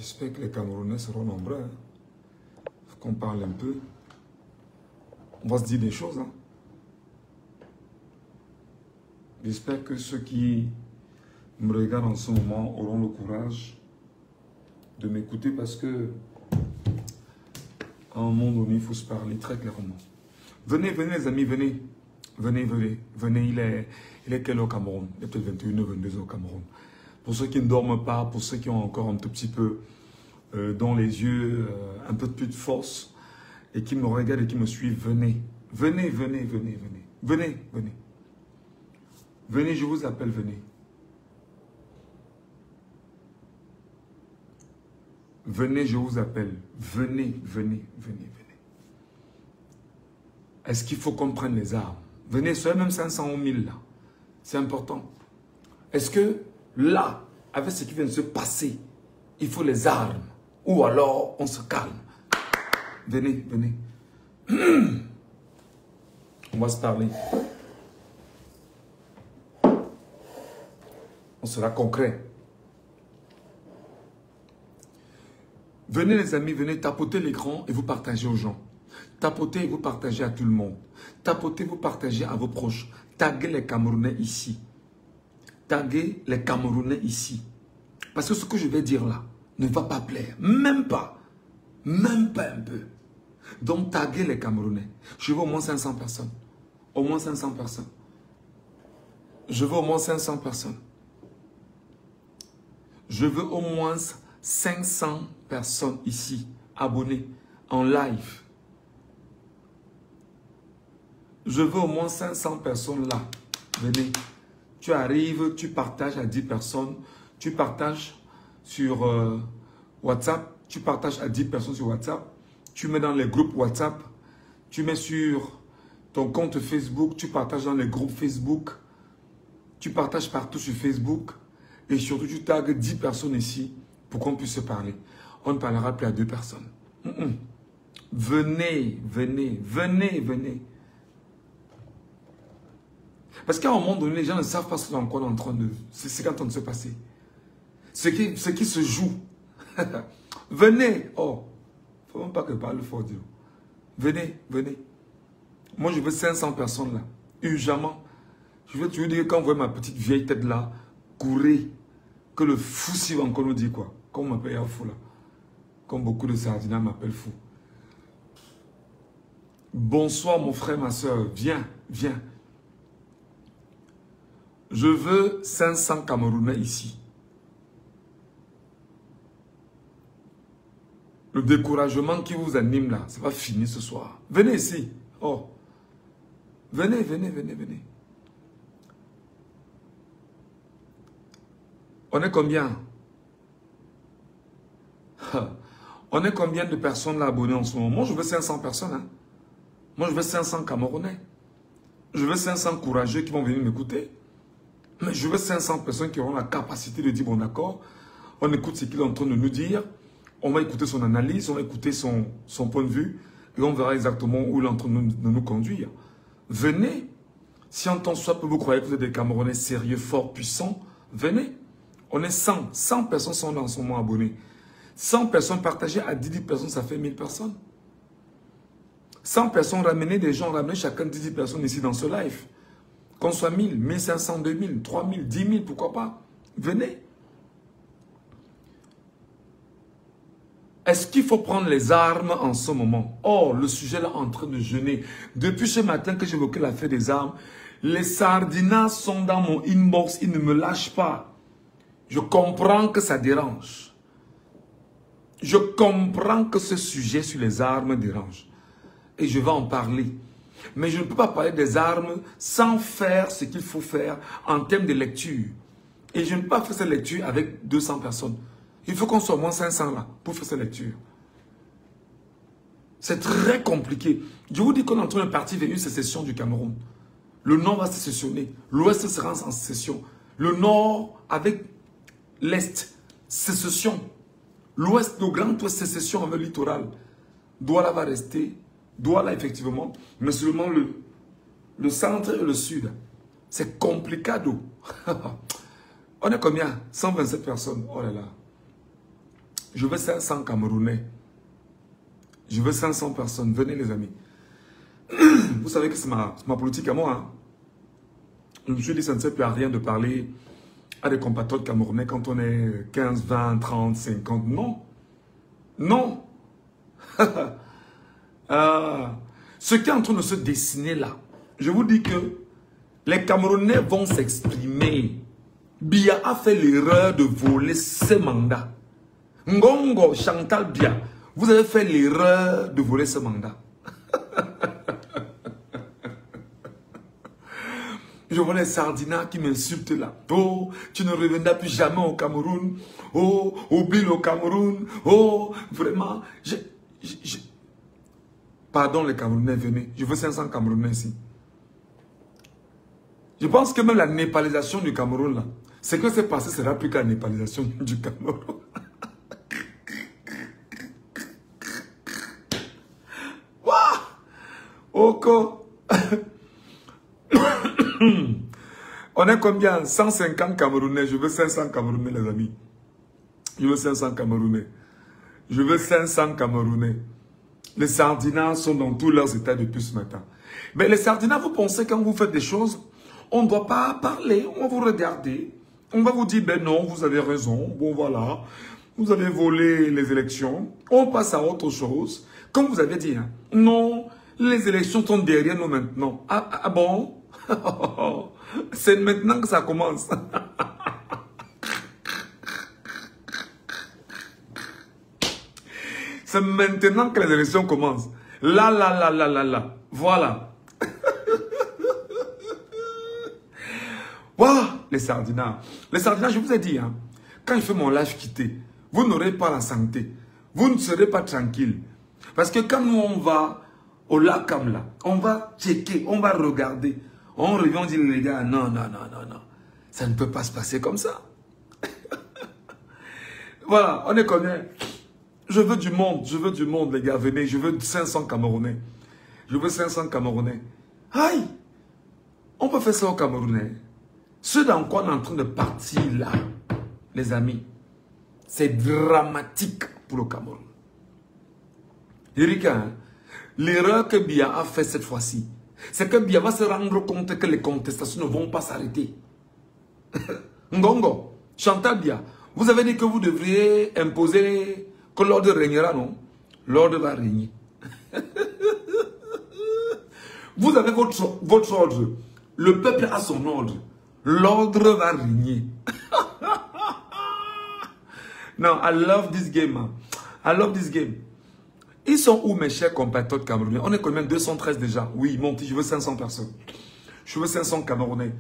J'espère que les Camerounais seront nombreux. Il faut qu'on parle un peu. On va se dire des choses. Hein. J'espère que ceux qui me regardent en ce moment auront le courage de m'écouter parce que à un moment donné, il faut se parler très clairement. Venez, venez les amis, venez. Venez, venez. Venez, il est quelle heure au Cameroun? Il est peut-être 21h, 22h au Cameroun. Pour ceux qui ne dorment pas, pour ceux qui ont encore un tout petit peu dans les yeux, un peu plus de force, et qui me regardent et qui me suivent, venez. Venez, venez, venez, venez. Venez, venez. Venez, je vous appelle, venez. Venez, je vous appelle. Venez, venez, venez, venez. Est-ce qu'il faut qu'on prenne les armes? Venez, soyez même 500 ou 1000 là. C'est important. Est-ce que là, avec ce qui vient de se passer, il faut les armes? Ou alors on se calme? Venez, venez. On va se parler. On sera concret. Venez les amis, venez tapoter l'écran et vous partagez aux gens. Tapotez et vous partagez à tout le monde. Tapotez, vous partagez à vos proches. Taguez les Camerounais ici. Taguez les Camerounais ici. Parce que ce que je vais dire là ne va pas plaire. Même pas. Même pas un peu. Donc taguez les Camerounais. Je veux au moins 500 personnes. Au moins 500 personnes. Je veux au moins 500 personnes. Je veux au moins 500 personnes ici, abonnées, en live. Je veux au moins 500 personnes là. Venez. Tu arrives, tu partages à 10 personnes. Tu partages sur WhatsApp. Tu partages à 10 personnes sur WhatsApp. Tu mets dans les groupes WhatsApp. Tu mets sur ton compte Facebook. Tu partages dans les groupes Facebook. Tu partages partout sur Facebook. Et surtout, tu tagues 10 personnes ici pour qu'on puisse se parler. On ne parlera plus à 2 personnes. Venez, venez, venez, venez. Parce qu'à un moment donné, les gens ne savent pas ce qu'on est en train de... C'est en train de se passer. Ce qui se joue. Venez. Oh, il ne faut même pas que je parle fort. Dieu. Venez, venez. Moi, je veux 500 personnes là. Urgemment. Je veux toujours dire que quand vous voyez ma petite vieille tête là, courez. Que le fou si va encore nous dire quoi. Comme on m'appelle un fou là. Comme beaucoup de sardinats m'appellent fou. Bonsoir mon frère, ma soeur. Viens, viens. Je veux 500 Camerounais ici. Le découragement qui vous anime là, ça va finir ce soir. Venez ici. Oh. Venez, venez, venez, venez. On est combien? On est combien de personnes là abonnées en ce moment? Moi, je veux 500 personnes. Hein? Moi, je veux 500 Camerounais. Je veux 500 courageux qui vont venir m'écouter. Mais je veux 500 personnes qui auront la capacité de dire, bon d'accord, on écoute ce qu'il est en train de nous dire, on va écouter son analyse, on va écouter son point de vue, et on verra exactement où il est en train de nous conduire. Venez. Si en tant soit peu vous croyez que vous êtes des Camerounais sérieux, forts, puissants, venez. On est 100. 100 personnes sont là en ce moment abonnées. 100 personnes partagées à 10 personnes, ça fait 1000 personnes. 100 personnes, ramenez des gens, ramenez chacun 10 personnes ici dans ce live. Qu'on soit 1000, 1500, 2000, 3000, 10 000, pourquoi pas. Venez. Est-ce qu'il faut prendre les armes en ce moment? Oh, le sujet là est en train de jeûner. Depuis ce matin que j'évoquais l'affaire des armes, les sardinats sont dans mon inbox, ils ne me lâchent pas. Je comprends que ça dérange. Je comprends que ce sujet sur les armes dérange. Et je vais en parler. Mais je ne peux pas parler des armes sans faire ce qu'il faut faire en termes de lecture. Et je ne peux pas faire cette lecture avec 200 personnes. Il faut qu'on soit au moins 500 là pour faire cette lecture. C'est très compliqué. Je vous dis qu'on est en train de partir vers une sécession du Cameroun. Le Nord va sécessionner. L'Ouest sera en sécession. Le Nord avec l'Est, sécession. L'Ouest, le Grand Ouest, sécession avec le littoral. Douala va rester. Douala, effectivement. Mais seulement le centre et le sud. C'est complicado. On est combien? 127 personnes. Oh là là. Je veux 500 Camerounais. Je veux 500 personnes. Venez les amis. Vous savez que c'est ma politique à moi. Hein? Je me suis dit, ça ne sert plus à rien de parler à des compatriotes camerounais quand on est 15, 20, 30, 50. Non. Non. Ce qui est en train de se dessiner là, je vous dis que les Camerounais vont s'exprimer. Biya a fait l'erreur de voler ce mandat. Ngongo, Chantal Biya, vous avez fait l'erreur de voler ce mandat. Je vois les Sardinats qui m'insultent là. Oh, tu ne reviendras plus jamais au Cameroun. Oh, oublie le Cameroun. Oh, vraiment. Pardon les Camerounais, venez. Je veux 500 Camerounais ici. Je pense que même la népalisation du Cameroun là, ce que c'est passé sera plus que la népalisation du Cameroun. Waouh! Oko! On est combien? 150 Camerounais. Je veux 500 Camerounais, les amis. Je veux 500 Camerounais. Je veux 500 Camerounais. Les Sardinats sont dans tous leurs états depuis ce matin. Mais les Sardinats, vous pensez quand vous faites des choses, on ne doit pas parler, on va vous regarder. On va vous dire, ben non, vous avez raison. Bon, voilà. Vous avez volé les élections. On passe à autre chose. Comme vous avez dit, hein, non, les élections sont derrière nous maintenant. Ah bon? C'est maintenant que ça commence. C'est maintenant que les élections commencent. Là. Voilà. Waouh, les Sardinats. Les Sardinats, je vous ai dit, hein, quand je fais mon live quitté, vous n'aurez pas la santé. Vous ne serez pas tranquille. Parce que quand nous, on va au lac Kamla, on va checker, on va regarder. On revient, on dit, les gars, non. Ça ne peut pas se passer comme ça. Voilà, on est combien? Je veux du monde, les gars, venez. Je veux 500 Camerounais. Je veux 500 Camerounais. Aïe! On peut faire ça aux Camerounais. Ce dans quoi on est en train de partir là, les amis, c'est dramatique pour le Cameroun. Erika, hein, l'erreur que Biya a fait cette fois-ci, c'est que Biya va se rendre compte que les contestations ne vont pas s'arrêter. Ngongo, Chantal Biya, vous avez dit que vous devriez imposer que l'ordre régnera, non? L'ordre va régner. Vous avez votre ordre. Le peuple a son ordre. L'ordre va régner. Non, I love this game. Man. I love this game. Ils sont où mes chers compatriotes camerounais? On est combien? 213 déjà. Oui, mon petit, je veux 500 personnes. Je veux 500 Camerounais.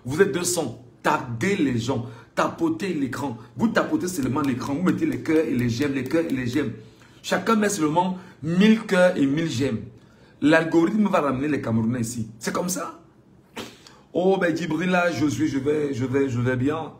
Vous êtes 200. Taguez les gens. Tapotez l'écran. Vous tapotez seulement l'écran. Vous mettez les cœurs et les j'aime, les cœurs et les j'aime. Chacun met seulement 1000 cœurs et 1000 j'aime. L'algorithme va ramener les Camerounais ici. C'est comme ça. Oh, ben Djibril, là, Josué, je vais bien.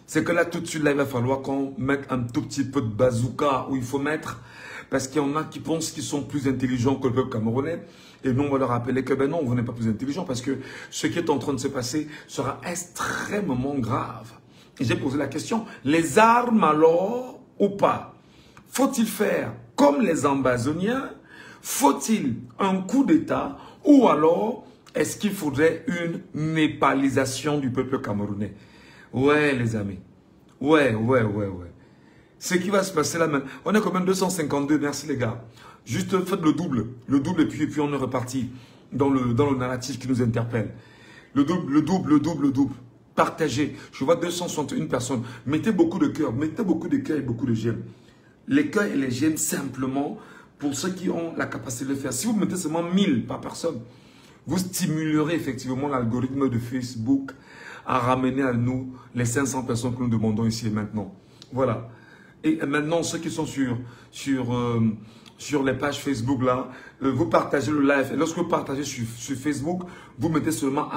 C'est que là, tout de suite, là, il va falloir qu'on mette un tout petit peu de bazooka où il faut mettre. Parce qu'il y en a qui pensent qu'ils sont plus intelligents que le peuple camerounais. Et nous, on va leur rappeler que, ben non, vous n'êtes pas plus intelligents. Parce que ce qui est en train de se passer sera extrêmement grave. Et j'ai posé la question, les armes alors ou pas? Faut-il faire comme les Ambazoniens? Faut-il un coup d'État? Ou alors, est-ce qu'il faudrait une népalisation du peuple camerounais? Ouais, les amis. Ouais. Ce qui va se passer là maintenant. On est quand même 252, merci les gars. Juste faites le double et puis on est reparti dans le narratif qui nous interpelle. Le double. Partagez. Je vois 261 personnes. Mettez beaucoup de cœurs, et beaucoup de j'aime. Les cœurs et les j'aime simplement pour ceux qui ont la capacité de le faire. Si vous mettez seulement 1000 par personne, vous stimulerez effectivement l'algorithme de Facebook à ramener à nous les 500 personnes que nous demandons ici et maintenant. Voilà. Et maintenant, ceux qui sont sur les pages Facebook là, vous partagez le live. Et lorsque vous partagez sur Facebook, vous mettez seulement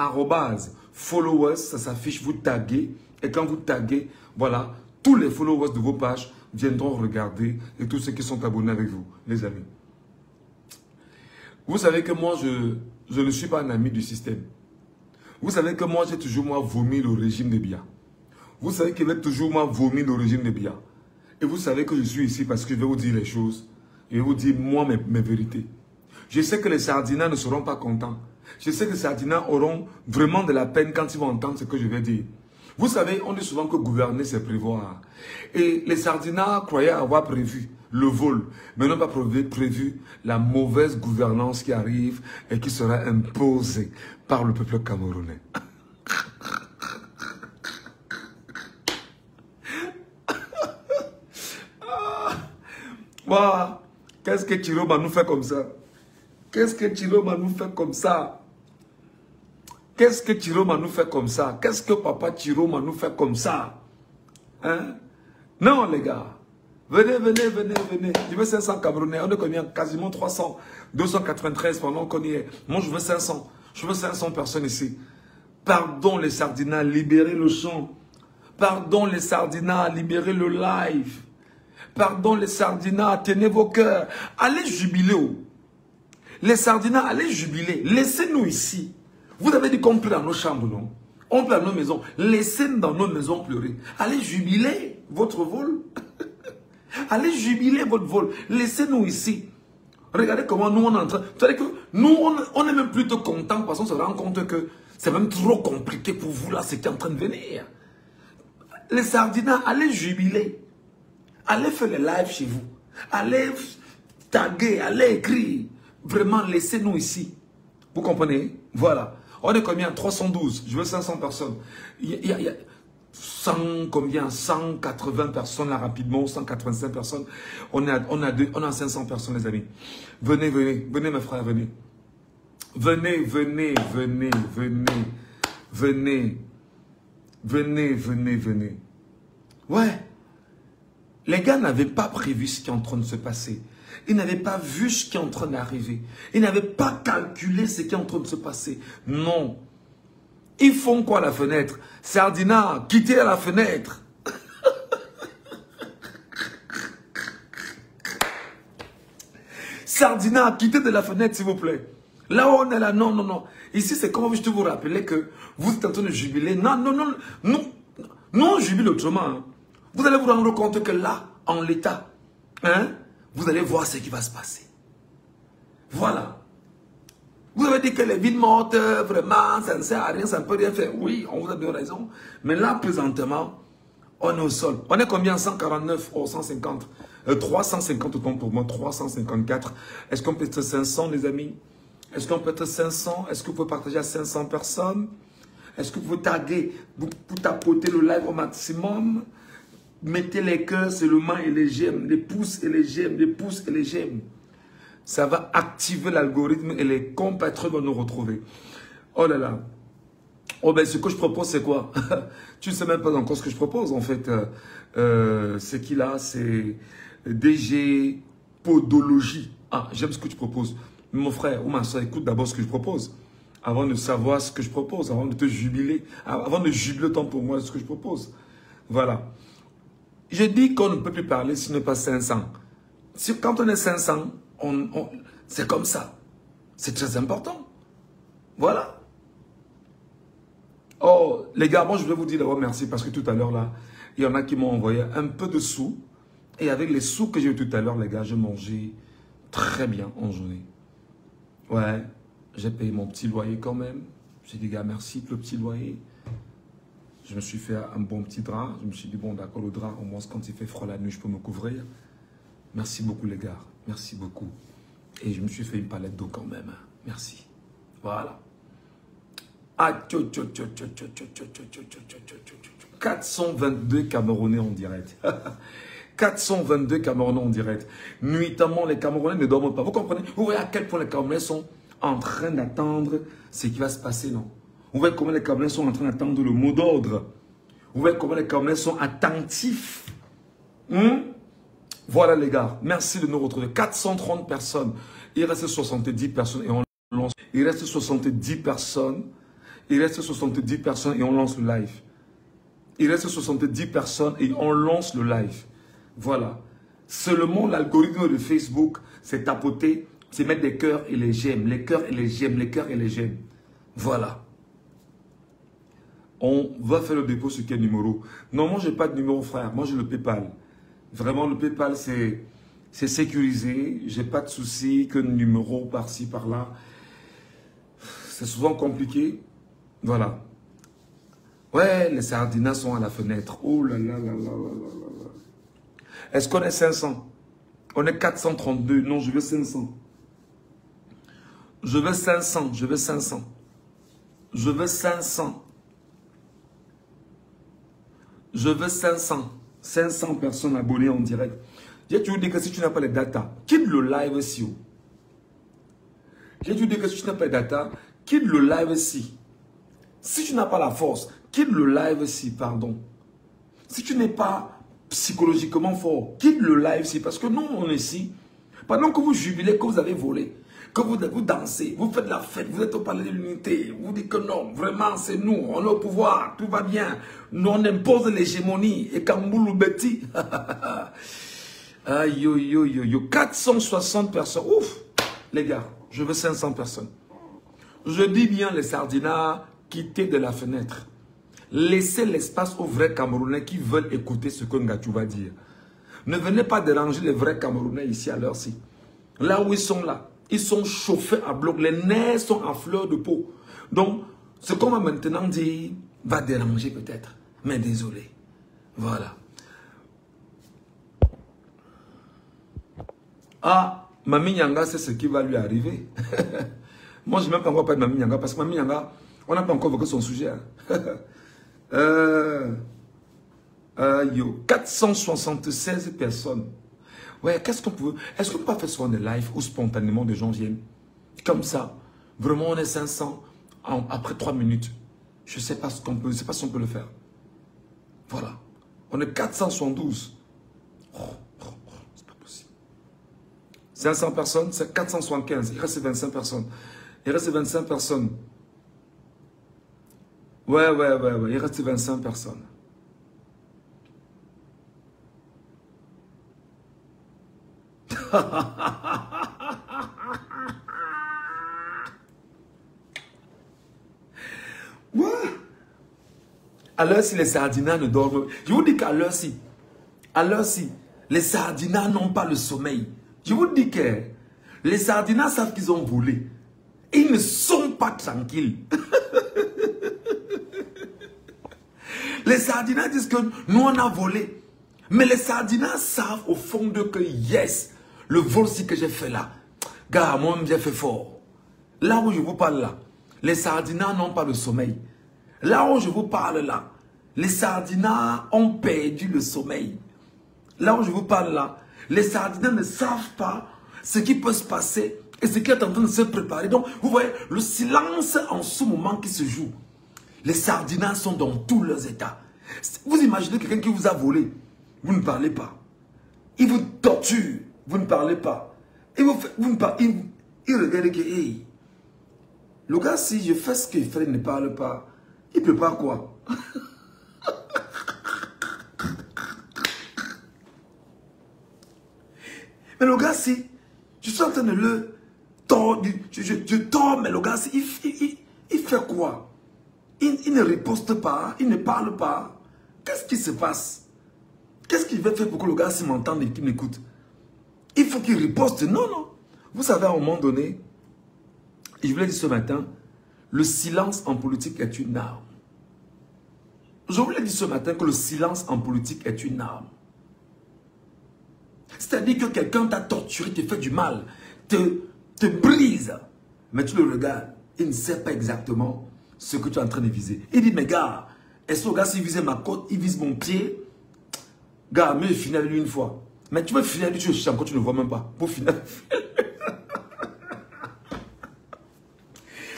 @followers, ça s'affiche, vous taguez. Et quand vous taguez, voilà, tous les followers de vos pages viendront regarder et tous ceux qui sont abonnés avec vous, les amis. Vous savez que moi, je ne suis pas un ami du système. Vous savez que moi, j'ai toujours vomi le régime de Biya. Vous savez que j'ai toujours vomi le régime de Biya. Et vous savez que je suis ici parce que je vais vous dire les choses. Je vais vous dire, moi, mes vérités. Je sais que les Sardinats ne seront pas contents. Je sais que les Sardinats auront vraiment de la peine quand ils vont entendre ce que je vais dire. Vous savez, on dit souvent que gouverner, c'est prévoir. Et les Sardinats croyaient avoir prévu le vol, mais n'ont pas prévu la mauvaise gouvernance qui arrive et qui sera imposée par le peuple camerounais. Voilà. Qu'est-ce que Chiroma nous fait comme ça? Qu'est-ce que Chiroma nous fait comme ça? Qu'est-ce que Chiroma nous fait comme ça? Qu'est-ce que papa Chiroma nous fait comme ça? Hein? Non, les gars. Venez, venez, venez, venez. Je veux 500 Camerounais. On est combien? Quasiment 300. 293 pendant qu'on y est. Moi, je veux 500. Je veux 500 personnes ici. Pardon les Sardinats, libérez le champ. Pardon les Sardinats, libérez le live. Pardon les Sardinats, tenez vos cœurs. Allez jubiler. Les Sardinats, allez jubiler. Laissez-nous ici. Vous avez dit qu'on pleure dans nos chambres, non? On pleure dans nos maisons. Laissez-nous dans nos maisons pleurer. Allez jubiler votre vol. Allez jubiler votre vol. Laissez-nous ici. Regardez comment nous on est en train. C'est-à-dire que nous on est même plutôt contents parce qu'on se rend compte que c'est même trop compliqué pour vous là ce qui est en train de venir. Les Sardinats, allez jubiler. Allez faire les lives chez vous. Allez taguer, allez écrire. Vraiment, laissez-nous ici. Vous comprenez? Voilà. On est combien? 312. Je veux 500 personnes. Il y a 100, combien? 180 personnes là rapidement, 185 personnes. On a 500 personnes les amis. Venez, venez, venez mes frères, venez. Venez, venez, venez, venez. Venez. Venez, venez, venez. Ouais. Les gars n'avaient pas prévu ce qui est en train de se passer. Ils n'avaient pas vu ce qui est en train d'arriver. Ils n'avaient pas calculé ce qui est en train de se passer. Non. Ils font quoi à la fenêtre? Sardina, quittez la fenêtre. Sardina, quittez de la fenêtre s'il vous plaît. Là où on est là, non, non, non. Ici c'est comme je te vous rappeler que vous êtes en train de jubiler. Non, non, non. Nous on jubile autrement. Hein. Vous allez vous rendre compte que là, en l'état, hein, vous allez voir ce qui va se passer. Voilà. Vous avez dit que les villes mortes, vraiment, ça ne sert à rien, ça ne peut rien faire. Oui, on vous a donné raison. Mais là, présentement, on est au sol. On est combien? 149 ou 150 350 autant pour moi, 354. Est-ce qu'on peut être 500, les amis? Est-ce qu'on peut être 500? Est-ce que vous pouvez partager à 500 personnes? Est-ce que vous pouvez taguer, vous tapoter le live au maximum? Mettez les cœurs seulement et les j'aime, les pouces et les j'aime, les pouces et les j'aime. Ça va activer l'algorithme et les compatriotes vont nous retrouver. Oh là là. Oh ben ce que je propose c'est quoi? Tu ne sais même pas encore ce que je propose en fait. C'est qui là? C'est DG Podologie. Ah, j'aime ce que tu proposes. Mon frère ou ma soeur, écoute d'abord ce que je propose. Avant de savoir ce que je propose, avant de te jubiler, avant de jubiler autant pour moi ce que je propose. Voilà. Je dis qu'on ne peut plus parler si ce n'est pas 500. Quand on est 500, c'est comme ça. C'est très important. Voilà. Oh, les gars, moi je voulais vous dire d'abord merci parce que tout à l'heure là, il y en a qui m'ont envoyé un peu de sous. Et avec les sous que j'ai eu tout à l'heure, les gars, je mangeais très bien en journée. Ouais, j'ai payé mon petit loyer quand même. J'ai dit, gars, merci pour le petit loyer. Je me suis fait un bon petit drap. Je me suis dit, bon, d'accord, le drap, au moins, quand il fait froid la nuit, je peux me couvrir. Merci beaucoup, les gars. Merci beaucoup. Et je me suis fait une palette d'eau quand même. Merci. Voilà. 422 Camerounais en direct. 422 Camerounais en direct. Nuitamment, les Camerounais ne dorment pas. Vous comprenez? Vous voyez à quel point les Camerounais sont en train d'attendre ce qui va se passer, non? Vous voyez comment les Camerounais sont en train d'attendre le mot d'ordre. Vous voyez comment les Camerounais sont attentifs. Voilà les gars, merci de nous retrouver. 430 personnes. Il reste 70 personnes et on lance. Il reste 70 personnes. Il reste 70 personnes et on lance le live. Il reste 70 personnes et on lance le live. Voilà. Seulement l'algorithme de Facebook, c'est tapoter, c'est mettre des cœurs et les j'aime. Les cœurs et les j'aime, les cœurs et les j'aime. Voilà. On va faire le dépôt sur quel numéro? Non, moi, je n'ai pas de numéro, frère. Moi, j'ai le PayPal. Vraiment, le PayPal, c'est sécurisé. J'ai pas de soucis, que de numéro par-ci, par-là. C'est souvent compliqué. Voilà. Ouais, les sardinas sont à la fenêtre. Oh là là là là là là là. Est-ce qu'on est 500? On est 432. Non, je veux 500. Je veux 500. Je veux 500. Je veux 500. Je veux 500. 500 personnes abonnées en direct. J'ai toujours dit que si tu n'as pas les data, quitte le live ici. J'ai toujours dit que si tu n'as pas les data, quitte le live ici. Si tu n'as pas la force, quitte le live ici, pardon. Si tu n'es pas psychologiquement fort, quitte le live ici. Parce que nous, on est ici. Pendant que vous jubilez, que vous avez volé, que vous dansez, vous faites la fête, vous êtes au palais de l'unité, vous dites que non, vraiment c'est nous, on est au pouvoir, tout va bien. Nous on impose l'hégémonie. Et Kamboulou Betty. Aïe, yo, yo, yo, yo. 460 personnes. Ouf, les gars, je veux 500 personnes. Je dis bien les sardinats, quittez de la fenêtre. Laissez l'espace aux vrais Camerounais qui veulent écouter ce que Ngatou va dire. Ne venez pas déranger les vrais Camerounais ici à l'heure-ci. Là où ils sont là, ils sont chauffés à bloc. Les nerfs sont à fleur de peau. Donc, ce qu'on va maintenant dire va déranger peut-être. Mais désolé. Voilà. Ah, Mami Nyanga, c'est ce qui va lui arriver. Moi, je n'ai même pas encore parlé de Mami Nyanga parce que Mami Nyanga, on n'a pas encore évoqué son sujet. Yo, 476 personnes. Ouais, qu'est-ce qu'on peut... Est-ce qu'on peut pas faire souvent des lives où spontanément des gens viennent? Comme ça. Vraiment, on est 500 après 3 minutes. Je ne sais pas ce qu'on peut... Je sais pas si on peut le faire. Voilà. On est 472. C'est pas possible. 500 personnes, c'est 475. Il reste 25 personnes. Il reste 25 personnes. Ouais. Il reste 25 personnes. Ouais. À l'heure-ci, les sardinas ne dorment. Je vous dis qu'à l'heure-ci, les sardinas n'ont pas le sommeil. Je vous dis que les sardinas savent qu'ils ont volé. Et ils ne sont pas tranquilles. Les sardinas disent que nous, on a volé. Mais les sardinas savent au fond d'eux que yes, le vol-ci que j'ai fait là, gars, moi-même j'ai fait fort. Là où je vous parle là, les sardinas n'ont pas le sommeil. Là où je vous parle là, les sardinas ont perdu le sommeil. Là où je vous parle là, les sardinas ne savent pas ce qui peut se passer et ce qui est en train de se préparer. Donc, vous voyez, le silence en ce moment qui se joue. Les sardinas sont dans tous leurs états. Vous imaginez quelqu'un qui vous a volé, vous ne parlez pas. Il vous torture, vous ne parlez pas. Il regarde que, hey, le gars, si je fais ce qu'il fait, il ne parle pas. Il prépare quoi? Mais le gars, si je suis en train de le tordre, je tords, mais le gars, si, il fait quoi? Il ne riposte pas, il ne parle pas. Qu'est-ce qui se passe? Qu'est-ce qu'il va faire pour que le gars m'entende et qu'il m'écoute? Il faut qu'il riposte. Non, non. Vous savez, à un moment donné, et je vous l'ai dit ce matin, le silence en politique est une arme. Je vous l'ai dit ce matin que le silence en politique est une arme. C'est-à-dire que quelqu'un t'a torturé, te fait du mal, te brise. Mais tu le regardes, il ne sait pas exactement ce que tu es en train de viser. Il dit, mais gars, est-ce que le gars, s'il visait ma côte, il vise mon pied? Gars, mais je finis avec lui une fois. Mais tu veux finir avec lui, tu le cherches encore, tu ne le vois même pas. Pour finir.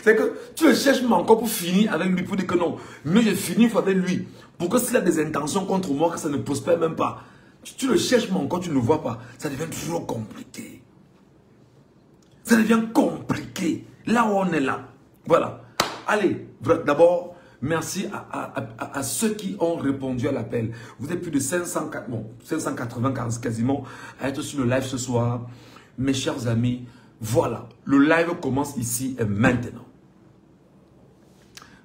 C'est que tu le cherches même encore pour finir avec lui, pour dire que non. Mais je finis une fois avec lui. Pour que s'il a des intentions contre moi, que ça ne prospère même pas. Tu le cherches même encore, tu ne le vois pas. Ça devient toujours compliqué. Ça devient compliqué. Là où on est là. Voilà. Allez, d'abord, merci à ceux qui ont répondu à l'appel. Vous êtes plus de 580 quasiment à être sur le live ce soir. Mes chers amis, voilà. Le live commence ici et maintenant.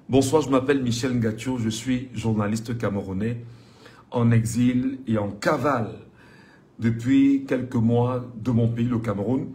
Bonsoir, je m'appelle Michel Ngatou. Je suis journaliste camerounais en exil et en cavale depuis quelques mois de mon pays, le Cameroun,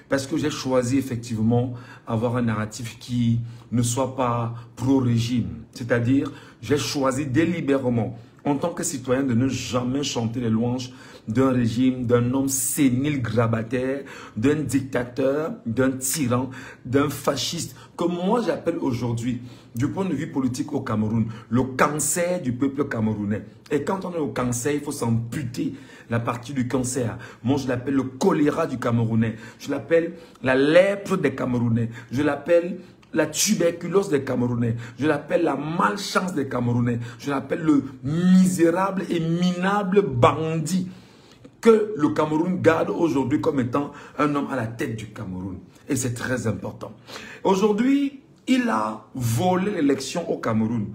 parce que j'ai choisi effectivement avoir un narratif qui ne soit pas pro-régime. C'est-à-dire, j'ai choisi délibérément, en tant que citoyen, de ne jamais chanter les louanges d'un régime, d'un homme sénile, grabataire, d'un dictateur, d'un tyran, d'un fasciste, que moi j'appelle aujourd'hui, du point de vue politique au Cameroun, le cancer du peuple camerounais. Et quand on est au cancer, il faut s'amputer la partie du cancer. Moi je l'appelle le choléra du Camerounais, je l'appelle la lèpre des Camerounais, je l'appelle la tuberculose des Camerounais, je l'appelle la malchance des Camerounais, je l'appelle le misérable et minable bandit que le Cameroun garde aujourd'hui comme étant un homme à la tête du Cameroun. Et c'est très important. Aujourd'hui, il a volé l'élection au Cameroun.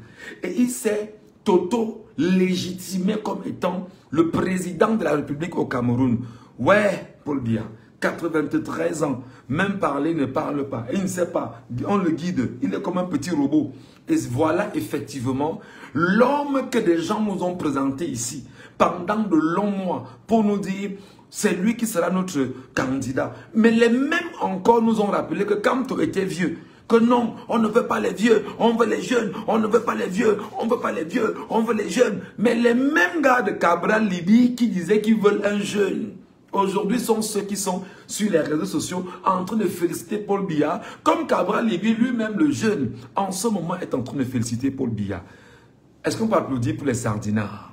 Et il s'est auto-légitimé comme étant le président de la République au Cameroun. Ouais, Paul Biya, 93 ans, même parler ne parle pas. Il ne sait pas, on le guide, il est comme un petit robot. Et voilà effectivement l'homme que des gens nous ont présenté ici pendant de longs mois pour nous dire c'est lui qui sera notre candidat. Mais les mêmes encore nous ont rappelé que quand tu étais vieux, que non, on ne veut pas les vieux, on veut les jeunes, on ne veut pas les vieux, on ne veut pas les vieux, on veut les jeunes. Mais les mêmes gars de Cabral Libye qui disaient qu'ils veulent un jeune, aujourd'hui sont ceux qui sont sur les réseaux sociaux en train de féliciter Paul Biya, comme Cabral Libye lui-même le jeune, en ce moment est en train de féliciter Paul Biya. Est-ce qu'on peut applaudir pour les sardinards?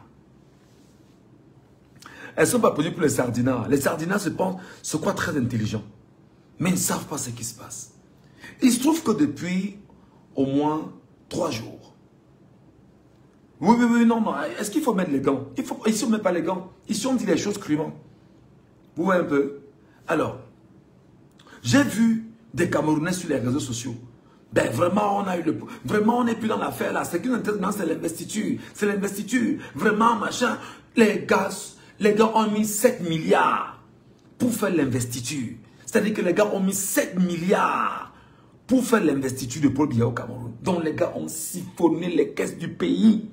Est-ce qu'on peut applaudir pour les sardinards? Les sardinards se croient très intelligents, mais ils ne savent pas ce qui se passe. Il se trouve que depuis au moins 3 jours. Oui, non. Est-ce qu'il faut mettre les gants? Ici, on ne met pas les gants. Ici, on dit les choses crûment. Vous voyez un peu? Alors, j'ai vu des Camerounais sur les réseaux sociaux. Ben vraiment, vraiment, on n'est plus dans l'affaire là. Ce qui nous intéresse maintenant, c'est l'investiture. C'est l'investiture. Vraiment, machin. Les gars ont mis 7 milliards pour faire l'investiture. C'est-à-dire que les gars ont mis 7 milliards pour faire l'investiture de Paul Biya au Cameroun. Donc les gars ont siphonné les caisses du pays.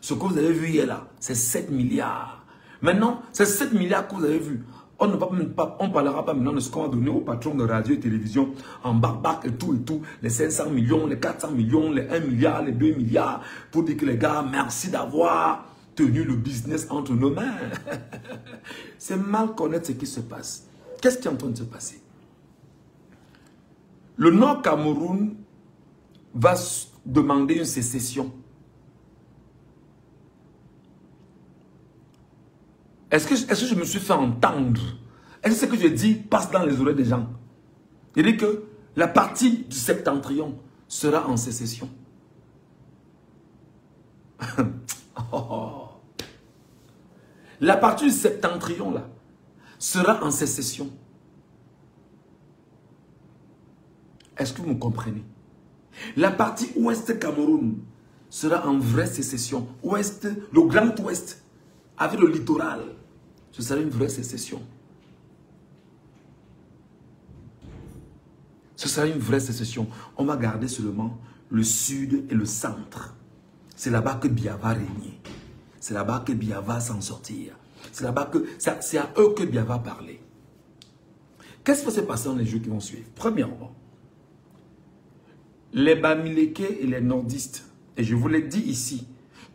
Ce que vous avez vu hier là, c'est 7 milliards. Maintenant, c'est 7 milliards que vous avez vu. On ne parlera pas maintenant de ce qu'on va donner aux patrons de radio et télévision en barbac et tout, les 500 millions, les 400 millions, les 1 milliard, les 2 milliards, pour dire que les gars, merci d'avoir tenu le business entre nos mains. C'est mal connaître ce qui se passe. Qu'est-ce qui est en train de se passer? Le Nord Cameroun va demander une sécession. Est-ce que je me suis fait entendre? Est-ce que ce que je dis passe dans les oreilles des gens? Il dit que la partie du septentrion sera en sécession. La partie du septentrion là sera en sécession. Est-ce que vous me comprenez? La partie ouest Cameroun sera en vraie sécession. Ouest, le grand ouest, avec le littoral, ce sera une vraie sécession. Ce sera une vraie sécession. On va garder seulement le sud et le centre. C'est là-bas que Biya va régner. C'est là-bas que Biya va s'en sortir. C'est là-bas que c'est à eux que Biya va parler. Qu'est-ce qui va se passer dans les jours qui vont suivre? Premièrement, les Bamileke et les nordistes, et je vous l'ai dit ici,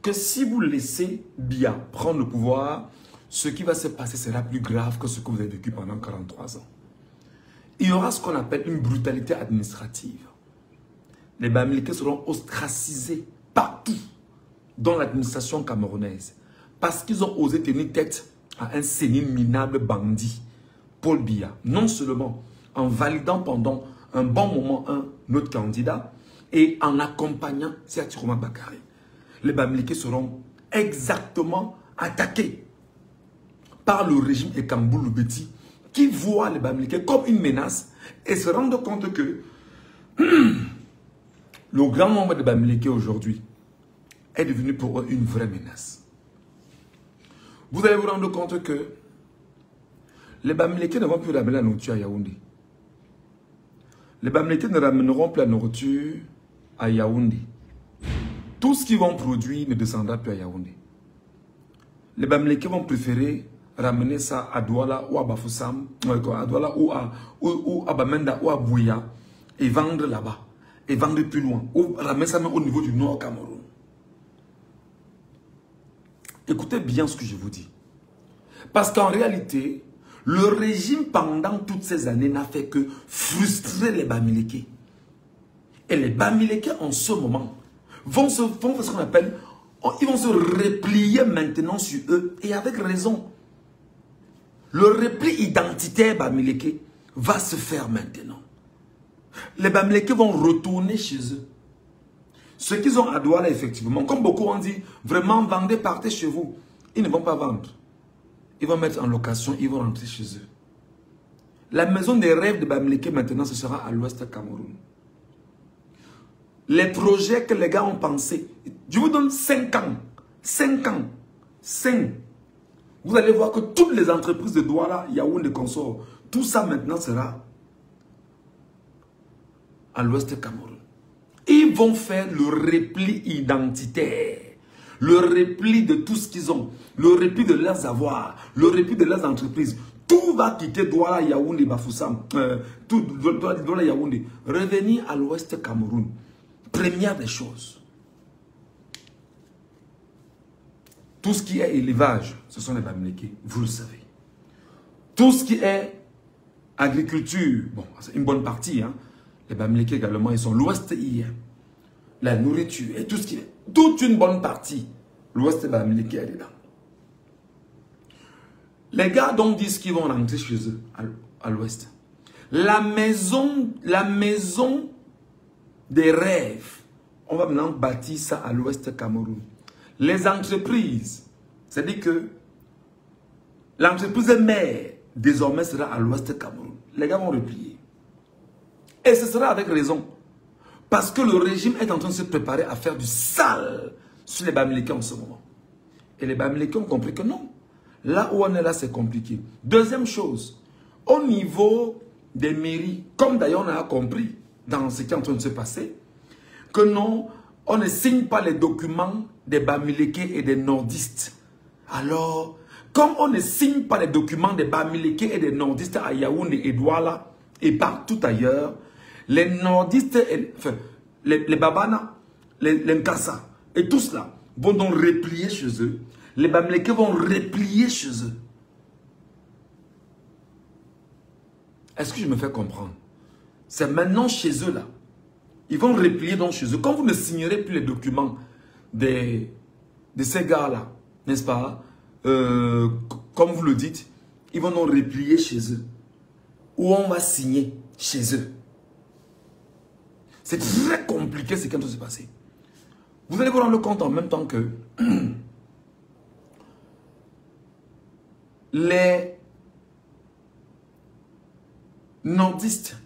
que si vous laissez Biya prendre le pouvoir, ce qui va se passer sera plus grave que ce que vous avez vécu pendant 43 ans. Il y aura ce qu'on appelle une brutalité administrative. Les Bamileke seront ostracisés partout dans l'administration camerounaise parce qu'ils ont osé tenir tête à un sénile minable bandit, Paul Biya. Non seulement en validant pendant un bon moment un autre candidat et en accompagnant Séaty Rouma Bakary. Les Bamileke seront exactement attaqués par le régime Ekambou Lubeti qui voit les Bamileke comme une menace et se rendent compte que le grand nombre de Bamileke aujourd'hui est devenu pour eux une vraie menace. Vous allez vous rendre compte que les Bamileke ne vont plus ramener la nourriture à Yaoundé. Les Bamileke ne ramèneront plus la nourriture à Yaoundé. Tout ce qu'ils vont produire ne descendra plus à Yaoundé. Les Bamileke vont préférer ramener ça à Douala ou à Bafoussam, à Douala ou à Bamenda ou à Bouya et vendre là-bas. Et vendre plus loin. Ou ramener ça même au niveau du Nord Cameroun. Écoutez bien ce que je vous dis. Parce qu'en réalité, le régime pendant toutes ces années n'a fait que frustrer les Bamileke. Et les Bamileke en ce moment vont faire ce qu'on appelle, ils vont se replier maintenant sur eux et avec raison. Le repli identitaire Bamileke va se faire maintenant. Les Bamileke vont retourner chez eux. Ceux qu'ils ont à Douala, effectivement, comme beaucoup ont dit, vraiment vendez, partez chez vous. Ils ne vont pas vendre. Ils vont mettre en location, ils vont rentrer chez eux. La maison des rêves de Bamileke maintenant, ce sera à l'ouest Cameroun. Les projets que les gars ont pensé, je vous donne 5 ans. 5 ans. 5. Vous allez voir que toutes les entreprises de Douala, Yaoundé consorts, tout ça maintenant sera à l'ouest Cameroun. Ils vont faire le repli identitaire. Le repli de tout ce qu'ils ont. Le repli de leurs avoirs. Le repli de leurs entreprises. Tout va quitter Douala, Yaoundé, Bafoussam. Tout Douala, Yaoundé. Revenir à l'ouest Cameroun. Première des choses. Tout ce qui est élevage, ce sont les Bamileke, vous le savez. Tout ce qui est agriculture, bon, c'est une bonne partie, hein. Les Bamileke également, ils sont l'ouest hier. La nourriture et tout ce qui est, toute une bonne partie, l'ouest Bamileke est dedans. Les gars donc disent qu'ils vont rentrer chez eux, à l'ouest. La maison des rêves, on va maintenant bâtir ça à l'ouest Cameroun. Les entreprises, c'est-à-dire que l'entreprise mère désormais sera à l'ouest Cameroun. Les gars vont replier. Et ce sera avec raison. Parce que le régime est en train de se préparer à faire du sale sur les Bamileke en ce moment. Et les Bamileke ont compris que non. Là où on est là, c'est compliqué. Deuxième chose, au niveau des mairies, comme d'ailleurs on a compris dans ce qui est en train de se passer, que non, on ne signe pas les documents des Bamileke et des nordistes. Alors, comme on ne signe pas les documents des Bamileke et des nordistes à Yaoundé et Douala et partout ailleurs, les nordistes, enfin, les Babana, les Nkassa et tout cela vont donc replier chez eux. Les Bamileke vont replier chez eux. Est-ce que je me fais comprendre? C'est maintenant chez eux là. Ils vont replier donc chez eux. Quand vous ne signerez plus les documents de ces gars-là, n'est-ce pas? Comme vous le dites, ils vont donc replier chez eux. Ou on va signer chez eux. C'est très compliqué ce qui va se passer. Vous allez vous rendre compte en même temps que les nordistes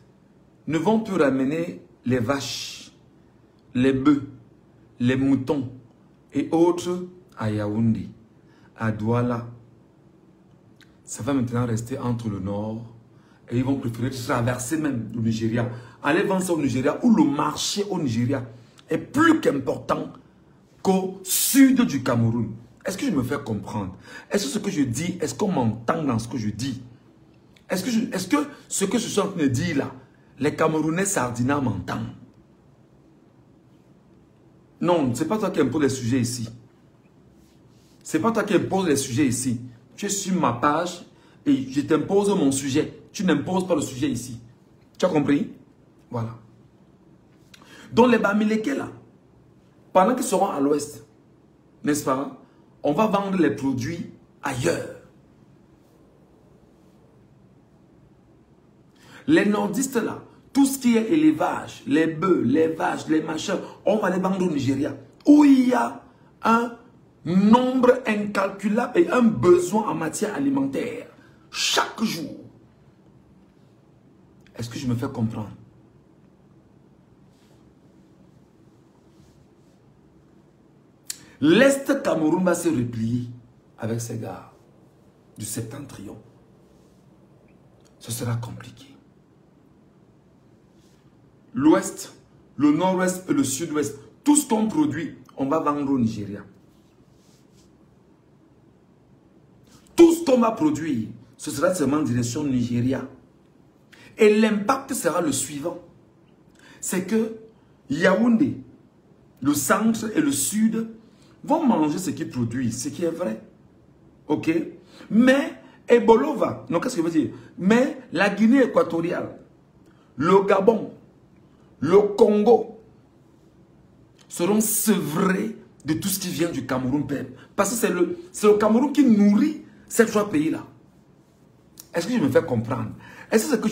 ne vont plus ramener les vaches, les bœufs, les moutons et autres à Yaoundé, à Douala. Ça va maintenant rester entre le nord et ils vont préférer traverser même le Nigeria. Aller vendre ça au Nigeria où le marché au Nigeria est plus qu'important qu'au sud du Cameroun. Est-ce que je me fais comprendre? Est-ce que ce que je dis, est-ce qu'on m'entend dans ce que je dis? Est-ce que ce que je suis en train de dire là, les Camerounais sardinats m'entendent? Non, ce n'est pas toi qui impose les sujets ici. Ce n'est pas toi qui impose les sujets ici. Tu es sur ma page et je t'impose mon sujet. Tu n'imposes pas le sujet ici. Tu as compris? Voilà. Donc les Bamileke là, pendant qu'ils seront à l'ouest, n'est-ce pas? On va vendre les produits ailleurs. Les nordistes là, tout ce qui est élevage, les bœufs, les vaches, les machins, on va les vendre au Nigeria. Où il y a un nombre incalculable et un besoin en matière alimentaire. Chaque jour. Est-ce que je me fais comprendre? L'Est Cameroun va se replier avec ces gars du septentrion. Ce sera compliqué. L'Ouest, le Nord-Ouest et le Sud-Ouest, tout ce qu'on produit, on va vendre au Nigeria. Tout ce qu'on va produire, ce sera seulement en direction Nigeria. Et l'impact sera le suivant. C'est que Yaoundé, le centre et le sud vont manger ce qu'ils produisent, ce qui est vrai. Ok? Mais Ebolova, non, qu'est-ce que je veux dire? Mais la Guinée équatoriale, le Gabon, le Congo seront sevrés de tout ce qui vient du Cameroun. Parce que c'est le Cameroun qui nourrit ces trois pays-là. Est-ce que je me fais comprendre? Est-ce que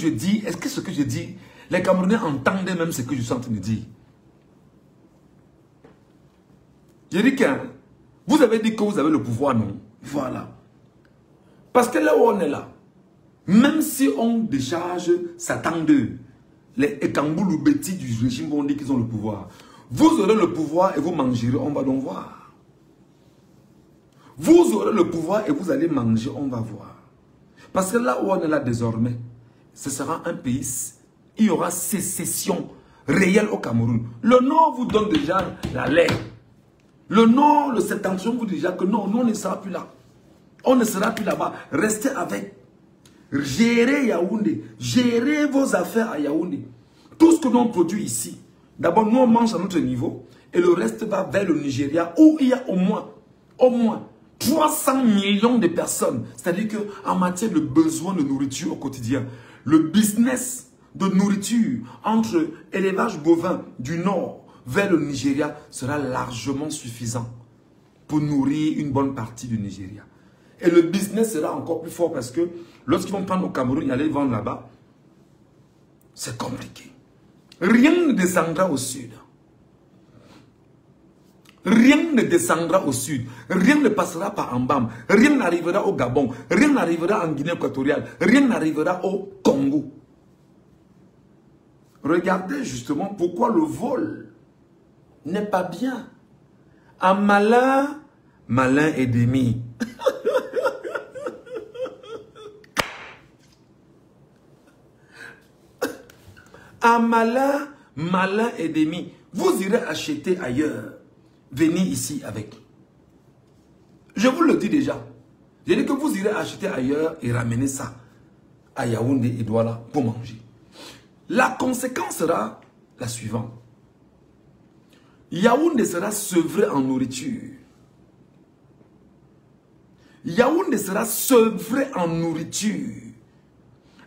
ce que je dis, les Camerounais entendent même ce que je suis en train de dire? Je dis que vous avez dit que vous avez le pouvoir, non? Voilà. Parce que là où on est là, même si on décharge Satan 2, les Ekamboulou Betty du régime vont dire qu'ils ont le pouvoir. Vous aurez le pouvoir et vous mangerez, on va donc voir. Vous aurez le pouvoir et vous allez manger, on va voir. Parce que là où on est là désormais, ce sera un pays, il y aura sécession réelle au Cameroun. Le Nord vous donne déjà la lait. Le Nord, le septentrion vous dit déjà que non, nous on ne sera plus là. On ne sera plus là-bas. Restez avec. Gérez Yaoundé. Gérez vos affaires à Yaoundé. Tout ce que nous on produit ici, d'abord nous on mange à notre niveau et le reste va vers le Nigeria où il y a au moins 300 millions de personnes. C'est-à-dire qu'en matière de besoin de nourriture au quotidien, le business de nourriture entre élevage bovin du Nord vers le Nigeria sera largement suffisant pour nourrir une bonne partie du Nigeria. Et le business sera encore plus fort parce que lorsqu'ils vont prendre au Cameroun et aller vendre là-bas, c'est compliqué. Rien ne descendra au sud. Rien ne descendra au sud. Rien ne passera par Ambam. Rien n'arrivera au Gabon. Rien n'arrivera en Guinée équatoriale. Rien n'arrivera au Congo. Regardez justement pourquoi le vol n'est pas bien. Un malin, malin et demi. Un malin, malin et demi. Vous irez acheter ailleurs. Venez ici avec. Je vous le dis déjà. Je dis que vous irez acheter ailleurs et ramener ça à Yaoundé et Douala pour manger. La conséquence sera la suivante. Yaoundé sera sevré en nourriture. Yaoundé sera sevré en nourriture.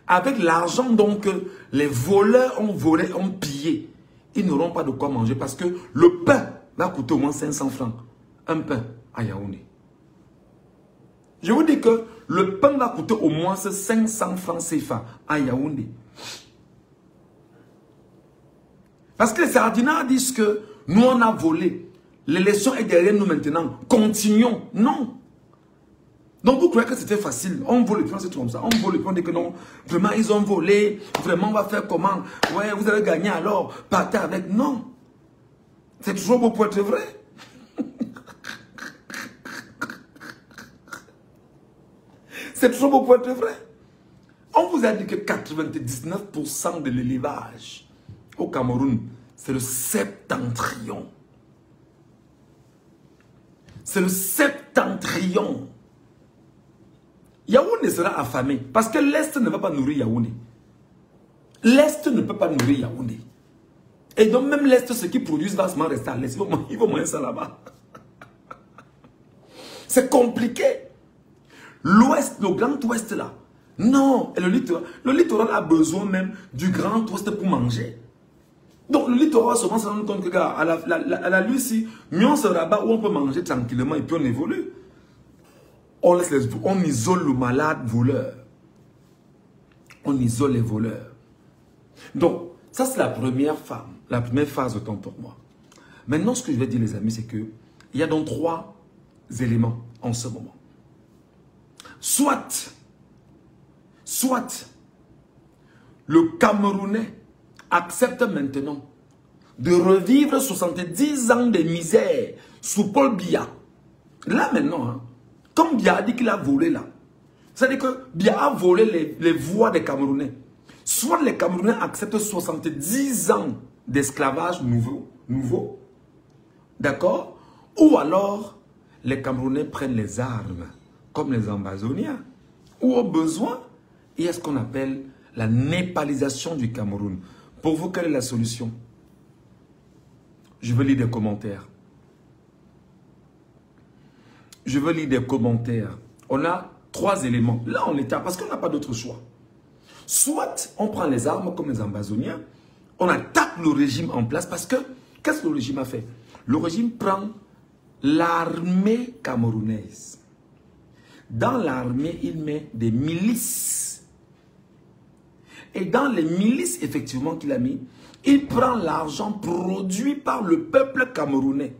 Avec l'argent donc les voleurs ont volé, ont pillé. Ils n'auront pas de quoi manger parce que le pain va coûter au moins 500 francs. Un pain à Yaoundé. Je vous dis que le pain va coûter au moins 500 francs CFA à Yaoundé. Parce que les sardinards disent que nous on a volé. L'élection est derrière nous maintenant. Continuons. Non. Donc vous croyez que c'était facile. On vole et puis on c'est comme ça. On vole et puis on dit que non. Vraiment ils ont volé. Vraiment on va faire comment? Ouais vous allez gagner alors. Partez avec. Non. C'est toujours beau pour être vrai. C'est toujours beau pour être vrai. On vous a dit que 99% de l'élevage au Cameroun, c'est le septentrion. C'est le septentrion. Yaoundé sera affamé parce que l'Est ne va pas nourrir Yaoundé. L'Est ne peut pas nourrir Yaoundé. Et donc même l'Est, ce qu'ils produisent va seulement rester à l'Est. Ils vont manger ça là-bas. C'est compliqué. L'Ouest, le Grand Ouest là. Non. Et le littoral a besoin même du Grand Ouest pour manger. Donc le littoral va se rendre compte que à la nuit, si on se rabat où on peut manger tranquillement et puis on évolue. On isole le malade voleur. On isole les voleurs. Donc, ça c'est la première phase de temps pour moi. Maintenant, ce que je vais dire les amis, c'est que il y a donc 3 éléments en ce moment. Soit le Camerounais accepte maintenant de revivre 70 ans de misère sous Paul Biya. Là maintenant, hein, comme Biya a dit qu'il a volé là, c'est-à-dire que Biya a volé les voix des Camerounais. Soit les Camerounais acceptent 70 ans d'esclavage nouveau, d'accord? Ou alors les Camerounais prennent les armes comme les Ambazoniens. Ou au besoin, il y a ce qu'on appelle la népalisation du Cameroun. Pour vous, quelle est la solution? Je veux lire des commentaires. Je veux lire des commentaires. On a 3 éléments. Là, on est tard parce qu'on n'a pas d'autre choix. Soit on prend les armes comme les Ambazoniens, on attaque le régime en place parce que, qu'est-ce que le régime a fait? Le régime prend l'armée camerounaise. Dans l'armée, il met des milices. Et dans les milices, effectivement, qu'il a mis, il prend l'argent produit par le peuple camerounais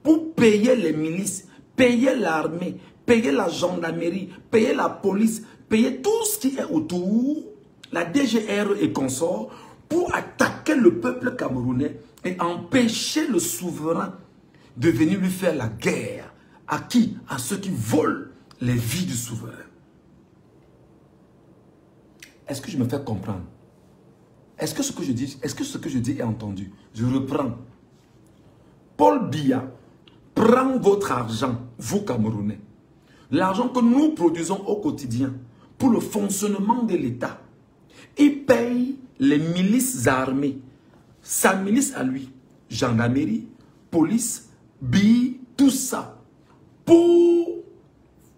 pour payer les milices, payer l'armée, payer la gendarmerie, payer la police, payer tout ce qui est autour, la DGR et consorts, pour attaquer le peuple camerounais et empêcher le souverain de venir lui faire la guerre. À qui? À ceux qui volent les vies du souverain. Est-ce que je me fais comprendre? Est-ce que ce que je dis est entendu? Je reprends. Paul Biya prend votre argent, vous Camerounais. L'argent que nous produisons au quotidien pour le fonctionnement de l'État. Il paye les milices armées. Sa milice à lui, gendarmerie, police, billes, tout ça. Pour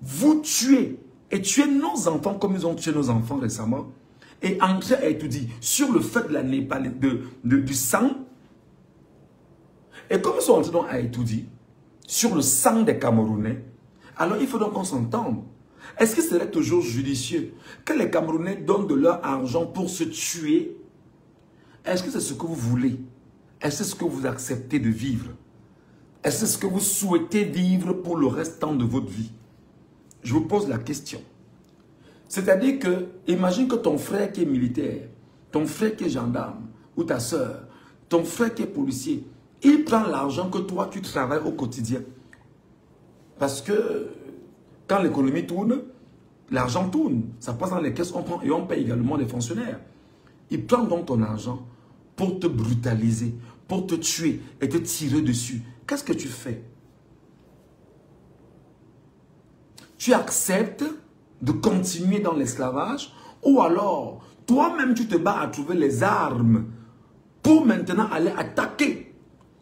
vous tuer et tuer nos enfants comme ils ont tué nos enfants récemment. Et entrer à étudier sur le fait de la Népal, du sang. Et comme ils sont entrés à étudier sur le sang des Camerounais, alors il faut donc qu'on s'entende. Est-ce que ce serait toujours judicieux que les Camerounais donnent de leur argent pour se tuer? Est-ce que c'est ce que vous voulez? Est-ce que c'est ce que vous acceptez de vivre? Est-ce que c'est ce que vous souhaitez vivre pour le restant de votre vie? Je vous pose la question. C'est-à-dire que, imagine que ton frère qui est militaire, ton frère qui est gendarme, ou ta soeur, ton frère qui est policier, il prend l'argent que toi tu travailles au quotidien. Parce que quand l'économie tourne, l'argent tourne. Ça passe dans les caisses, on prend et on paye également les fonctionnaires. Il prend donc ton argent pour te brutaliser, pour te tuer et te tirer dessus. Qu'est-ce que tu fais? Tu acceptes de continuer dans l'esclavage ou alors toi-même tu te bats à trouver les armes pour maintenant aller attaquer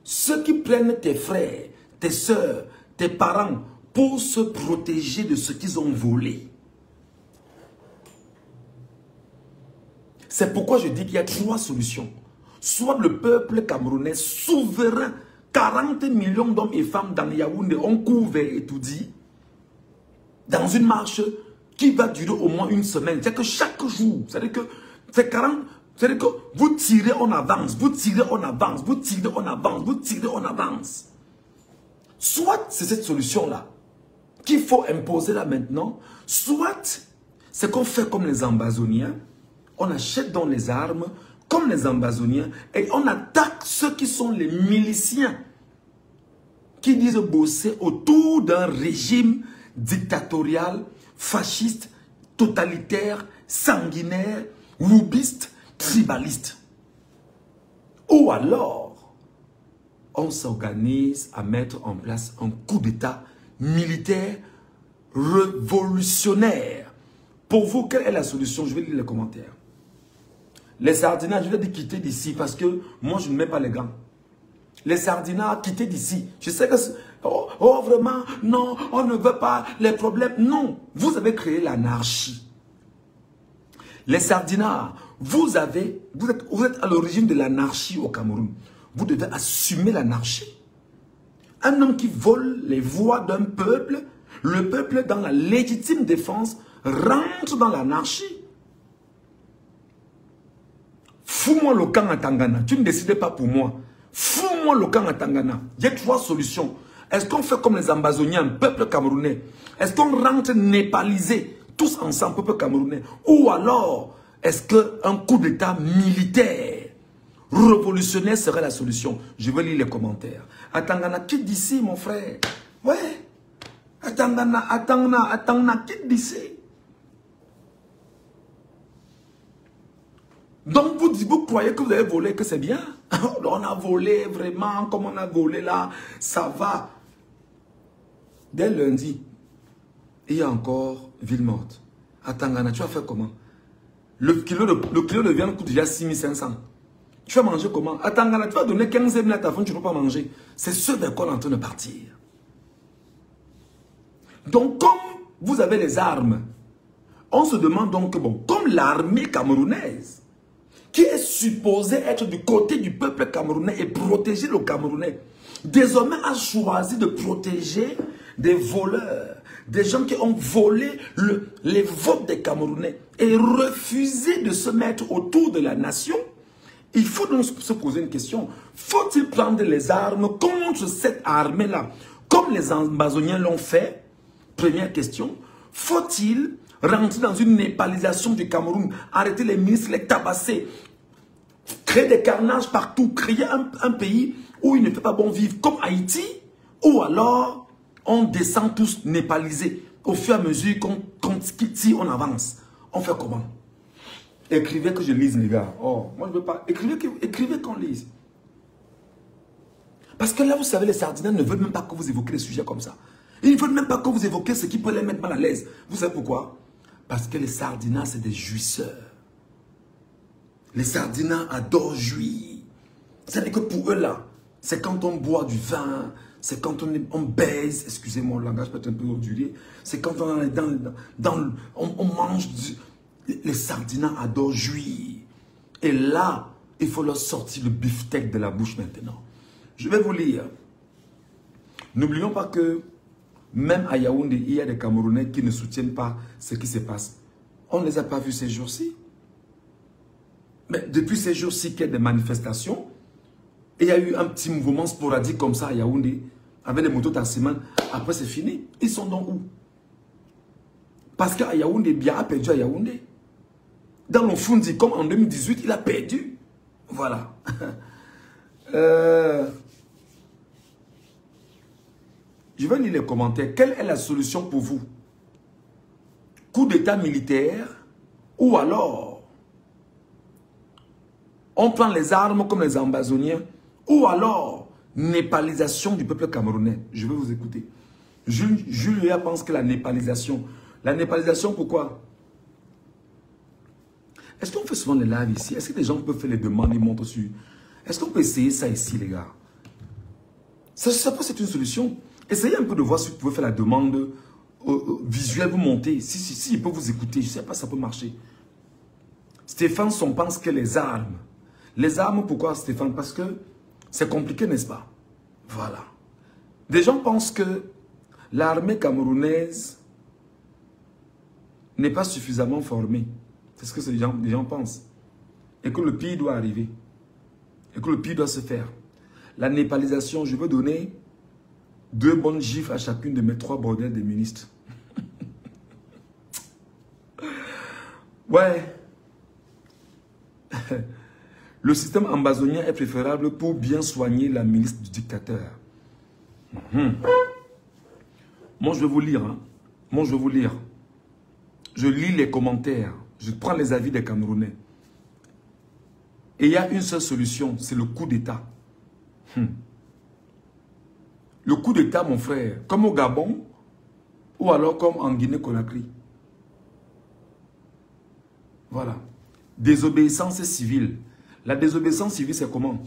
ceux qui prennent tes frères, tes soeurs, tes parents pour se protéger de ce qu'ils ont volé. C'est pourquoi je dis qu'il y a 3 solutions. Soit le peuple camerounais souverain, 40 millions d'hommes et femmes dans Yaoundé, on court vers Etoudi, dans une marche qui va durer au moins une semaine. C'est que chaque jour, c'est-à-dire que c'est 40, c'est-à-dire que vous tirez, on avance, vous tirez, on avance, vous tirez, on avance, vous tirez, on avance. Soit c'est cette solution-là qu'il faut imposer là maintenant, soit c'est qu'on fait comme les Ambazoniens, on achète donc les armes comme les Ambazoniens et on attaque ceux qui sont les miliciens qui disent bosser autour d'un régime dictatorial, fasciste, totalitaire, sanguinaire, woubiste, tribaliste. Ou alors, on s'organise à mettre en place un coup d'État militaire révolutionnaire. Pour vous, quelle est la solution? Je vais lire les commentaires. Les sardinats, je vais dire quitter d'ici parce que moi, je ne mets pas les gants. Les sardinats, quitter d'ici. Je sais que... Oh, vraiment, non, on ne veut pas les problèmes. Non, vous avez créé l'anarchie. Les sardinats, vous êtes à l'origine de l'anarchie au Cameroun. Vous devez assumer l'anarchie. Un homme qui vole les voix d'un peuple, le peuple dans la légitime défense rentre dans l'anarchie. Fous-moi le camp à Tangana. Tu ne décides pas pour moi. Fous-moi le camp à Tangana. J'ai 3 solutions. Est-ce qu'on fait comme les Ambazoniens, peuple camerounais? Est-ce qu'on rentre népalisé, tous ensemble, peuple camerounais? Ou alors, est-ce qu'un coup d'État militaire, révolutionnaire serait la solution? Je vais lire les commentaires. Atangana, quitte d'ici, mon frère. Ouais. Atangana, quitte d'ici. Donc vous croyez que vous avez volé, que c'est bien? On a volé vraiment, comme on a volé là, ça va. Dès lundi, Et il y a encore ville morte. À Tangana, tu vas faire comment? Le kilo de viande coûte déjà 6500. Tu vas manger comment? À Tangana, tu vas donner 15 000 à ta femme, tu ne peux pas manger. C'est ce vers quoi on est en train de partir. Donc, comme vous avez les armes, on se demande donc, bon, comme l'armée camerounaise, qui est supposée être du côté du peuple camerounais et protéger le Camerounais, désormais a choisi de protéger des voleurs, des gens qui ont volé les votes des Camerounais et refusé de se mettre autour de la nation. Il faut donc se poser une question. Faut-il prendre les armes contre cette armée-là, comme les Ambazoniens l'ont fait? Première question. Faut-il rentrer dans une népalisation du Cameroun, arrêter les ministres, les tabasser, créer des carnages partout, créer un pays où il ne fait pas bon vivre, comme Haïti, ou alors on descend tous népalisés. Au fur et à mesure qu'on tire, on avance. On fait comment? Écrivez que je lise, les gars. Oh, moi je ne veux pas. Écrivez qu'on lise. Parce que là, vous savez, les sardinats ne veulent même pas que vous évoquiez des sujets comme ça. Ils ne veulent même pas que vous évoquiez ce qui peut les mettre mal à l'aise. Vous savez pourquoi? Parce que les sardinats, c'est des jouisseurs. Les sardinats adorent jouir. C'est-à-dire que pour eux, là, c'est quand on boit du vin, c'est quand on baise, excusez-moi, le langage peut être un peu ondulé, c'est quand on est on mange les sardinats adorent jouir. Et là, il faut leur sortir le beefsteak de la bouche maintenant. Je vais vous lire. N'oublions pas que même à Yaoundé, il y a des Camerounais qui ne soutiennent pas ce qui se passe. On ne les a pas vus ces jours-ci. Mais depuis ces jours-ci qu'il y a des manifestations, et il y a eu un petit mouvement sporadique comme ça à Yaoundé, avec les motos taximan, après c'est fini. Ils sont donc où? Parce qu'à Yaoundé, Biya a perdu à Yaoundé. Dans le Fundi, comme en 2018, il a perdu. Voilà. Je vais lire les commentaires. Quelle est la solution pour vous? Coup d'état militaire ou alors on prend les armes comme les Ambazoniens ou alors népalisation du peuple camerounais? Je vais vous écouter. Julia pense que la népalisation, pourquoi? Est-ce qu'on fait souvent des lives ici? Est-ce que des gens peuvent faire les demandes, ils montent dessus? Est-ce qu'on peut essayer ça ici, les gars? Ça c'est une solution. Essayez un peu de voir si vous pouvez faire la demande visuelle, vous montez. Si il peut vous écouter, je ne sais pas si ça peut marcher. Stéphane Son pense que les armes, pourquoi Stéphane? Parce que c'est compliqué, n'est-ce pas? Voilà. Des gens pensent que l'armée camerounaise n'est pas suffisamment formée. C'est ce que les gens pensent. Et que le pire doit arriver. Et que le pire doit se faire. La népalisation, je veux donner 2 bonnes gifles à chacune de mes 3 bordels de ministres. Ouais. Le système ambazonien est préférable pour bien soigner la milice du dictateur. Moi, je vais vous lire. Hein. Moi, je vais vous lire. Je lis les commentaires. Je prends les avis des Camerounais. Et il y a une seule solution, c'est le coup d'État. Le coup d'État, mon frère, comme au Gabon, ou alors comme en Guinée-Conakry. Voilà. Désobéissance civile. La désobéissance civile, c'est comment?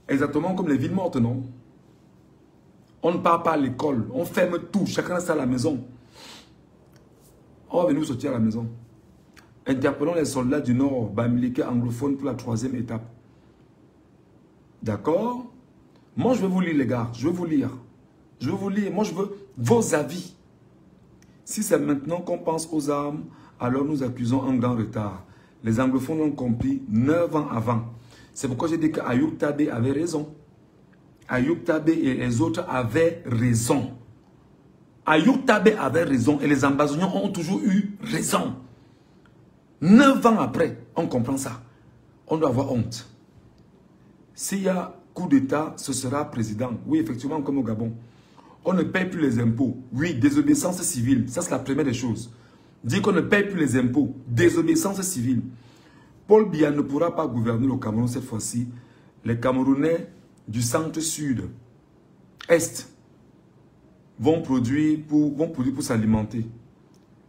Exactement comme les villes mortes, non? On ne part pas à l'école, on ferme tout, chacun reste à la maison. On va venir sortir à la maison. Interpellons les soldats du Nord, bamileke anglophone pour la 3e étape. D'accord? Moi, je vais vous lire, les gars. Je vais vous lire. Je vais vous lire. Moi, je veux vos avis. Si c'est maintenant qu'on pense aux armes, alors nous accusons un grand retard. Les anglophones l'ont compris 9 ans avant. C'est pourquoi j'ai dit qu'Ayoub Tabé avait raison. Ayoub Tabé et les autres avaient raison. Ayoub Tabé avait raison et les Ambazoniens ont toujours eu raison. 9 ans après, on comprend ça. On doit avoir honte. S'il y a coup d'État, ce sera président. Oui, effectivement, comme au Gabon. On ne paye plus les impôts. Oui, désobéissance civile. Ça, c'est la première des choses. Dire qu'on ne paye plus les impôts. Désobéissance civile. Paul Biya ne pourra pas gouverner le Cameroun cette fois-ci. Les Camerounais du centre-sud, est, vont produire pour s'alimenter.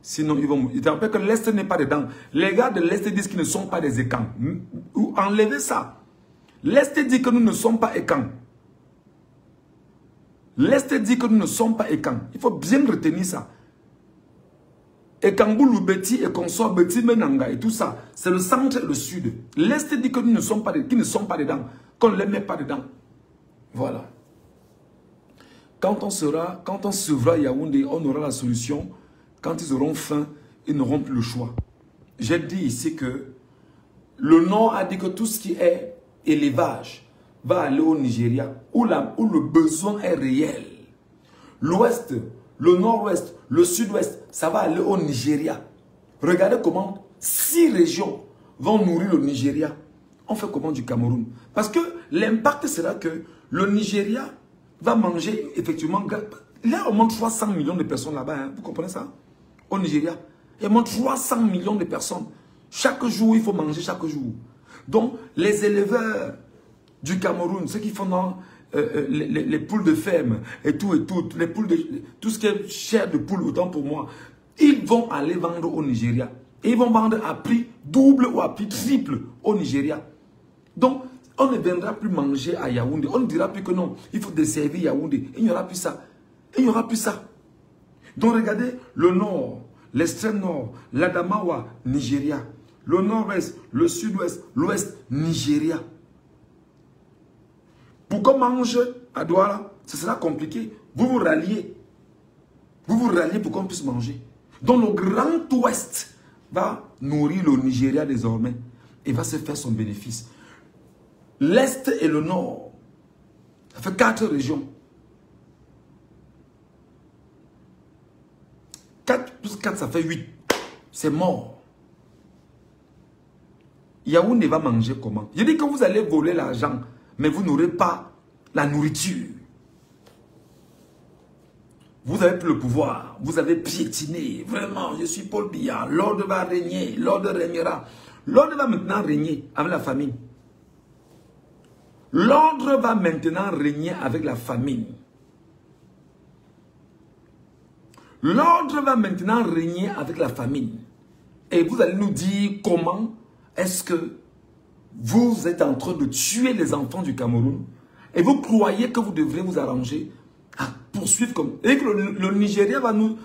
Sinon, ils vont... Je te rappelle que l'Est n'est pas dedans. Les gars de l'Est disent qu'ils ne sont pas des écans. Enlevez ça. L'Est dit que nous ne sommes pas écans. L'Est dit que nous ne sommes pas écans. Il faut bien retenir ça. Ekangoulou Beti et consort Beti Menanga et tout ça, c'est le centre et le sud. L'Est dit que nous ne sommes pas, qu'ils ne sont pas dedans, qu'on ne les met pas dedans. Voilà. Quand on sauvera Yaoundé, on aura la solution. Quand ils auront faim, ils n'auront plus le choix. J'ai dit ici que le Nord a dit que tout ce qui est élevage va aller au Nigeria, où le besoin est réel. L'Ouest, le Nord-Ouest, le Sud-Ouest, ça va aller au Nigeria. Regardez comment 6 régions vont nourrir le Nigeria. On fait comment du Cameroun? Parce que l'impact sera que le Nigeria va manger effectivement... Il y a au moins 300 millions de personnes là-bas, hein, vous comprenez ça? Au Nigeria. Il y a au moins 300 millions de personnes. Chaque jour, il faut manger chaque jour. Donc, les éleveurs du Cameroun, ceux qui font dans les poules de ferme et tout, les poules tout ce qui est chair de poule, autant pour moi, ils vont aller vendre au Nigeria. Et ils vont vendre à prix double ou à prix triple au Nigeria. Donc, on ne viendra plus manger à Yaoundé. On ne dira plus que non, il faut desservir Yaoundé. Il n'y aura plus ça. Il n'y aura plus ça. Donc, regardez le nord, l'extrême nord, l'Adamawa, Nigeria. Le nord-ouest, le sud-ouest, l'ouest, Nigeria. Pour qu'on mange à Douala, ce sera compliqué. Vous vous ralliez. Vous vous ralliez pour qu'on puisse manger. Donc, le grand ouest va nourrir le Nigeria désormais et va se faire son bénéfice. L'Est et le Nord, ça fait 4 régions. 4 plus 4, ça fait 8. C'est mort. Yaoundé va manger comment? Je dis que vous allez voler l'argent, mais vous n'aurez pas la nourriture. Vous n'avez plus le pouvoir. Vous avez piétiné. Vraiment, je suis Paul Biya. L'ordre va régner. L'ordre régnera. L'ordre va maintenant régner avec la famine. L'ordre va maintenant régner avec la famine. L'ordre va maintenant régner avec la famine. Et vous allez nous dire comment est-ce que vous êtes en train de tuer les enfants du Cameroun et vous croyez que vous devrez vous arranger à poursuivre comme... Et que le Nigeria va nous...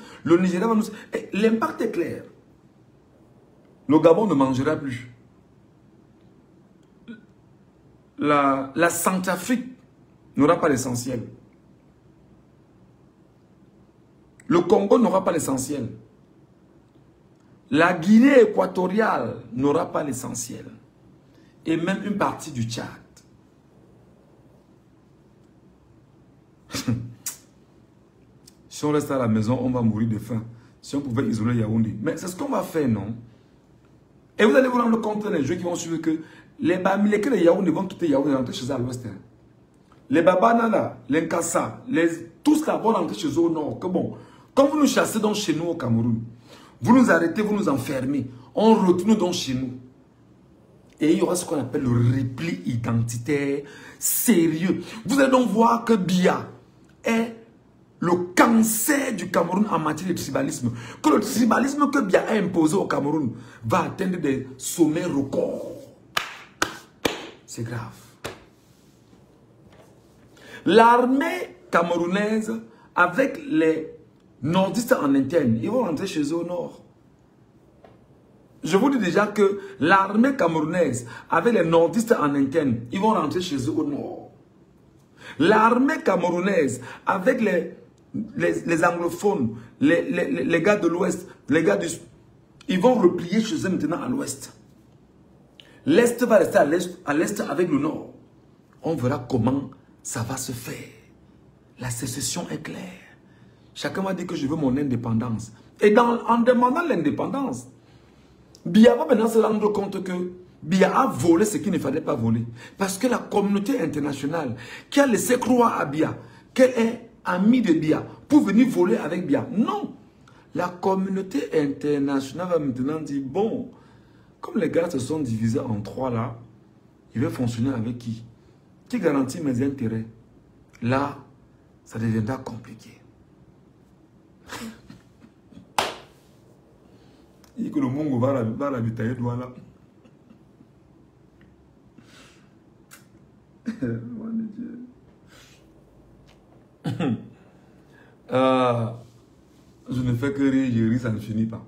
L'impact est clair. Le Gabon ne mangera plus. La Centrafrique n'aura pas l'essentiel. Le Congo n'aura pas l'essentiel. La Guinée équatoriale n'aura pas l'essentiel. Et même une partie du Tchad. Si on reste à la maison, on va mourir de faim. Si on pouvait isoler Yaoundé. Mais c'est ce qu'on va faire, non? Et vous allez vous rendre compte, les jeux qui vont suivre, que les Bamileke de Yaoundé vont quitter Yaoundé et rentrer chez eux à l'ouest. Les Babanana, les Nkassa, tous là vont rentrer chez eux au nord. Que bon, quand vous nous chassez donc chez nous au Cameroun, vous nous arrêtez, vous nous enfermez, on retourne donc chez nous. Et il y aura ce qu'on appelle le repli identitaire sérieux. Vous allez donc voir que Biya est le cancer du Cameroun en matière de tribalisme. Que le tribalisme que Biya a imposé au Cameroun va atteindre des sommets records. C'est grave. L'armée camerounaise, avec les nordistes en interne, ils vont rentrer chez eux au nord. Je vous dis déjà que l'armée camerounaise, avec les nordistes en interne, ils vont rentrer chez eux au nord. L'armée camerounaise, avec les anglophones, les gars de l'ouest, les gars du... Ils vont replier chez eux maintenant à l'ouest. L'est va rester à l'est avec le nord. On verra comment ça va se faire. La sécession est claire. Chacun m'a dit que je veux mon indépendance. Et en demandant l'indépendance, Biya va maintenant se rendre compte que Biya a volé ce qu'il ne fallait pas voler. Parce que la communauté internationale qui a laissé croire à Biya qu'elle est amie de Biya pour venir voler avec Biya. Non. La communauté internationale va maintenant dire, bon, comme les gars se sont divisés en 3 là, il va fonctionner avec qui? Qui garantit mes intérêts? Là, ça deviendra compliqué. Il dit que le Mungo va ravitailler Douala. Je ne fais que rire, je ris, ça ne finit pas.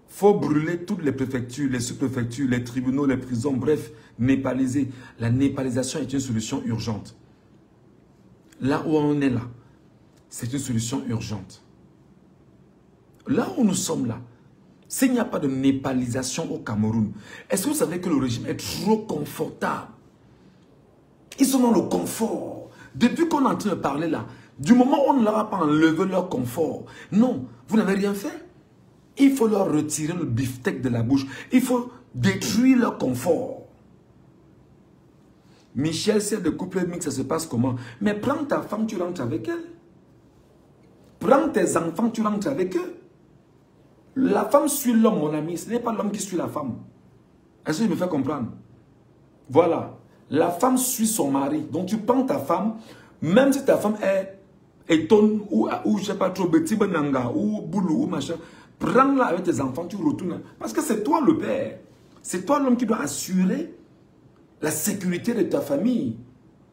Faut brûler toutes les préfectures, les sous-préfectures, les tribunaux, les prisons, bref, népaliser. La népalisation est une solution urgente. Là où on est là, c'est une solution urgente. Là où nous sommes là, s'il n'y a pas de népalisation au Cameroun, est-ce que vous savez que le régime est trop confortable? Ils sont dans le confort. Depuis qu'on est en train de parler là, du moment où on ne leur a pas enlevé leur confort, non, vous n'avez rien fait. Il faut leur retirer le beefsteak de la bouche. Il faut détruire leur confort. Michel, c'est de couple mixte, ça se passe comment? Mais prends ta femme, tu rentres avec elle. Prends tes enfants, tu rentres avec eux. La femme suit l'homme, mon ami. Ce n'est pas l'homme qui suit la femme. Est-ce que je me fais comprendre? Voilà. La femme suit son mari. Donc tu prends ta femme, même si ta femme est étonne ou je ne sais pas trop, Betty Benanga ou Boulou ou machin, prends-la avec tes enfants, tu retournes. Parce que c'est toi le père. C'est toi l'homme qui doit assurer la sécurité de ta famille.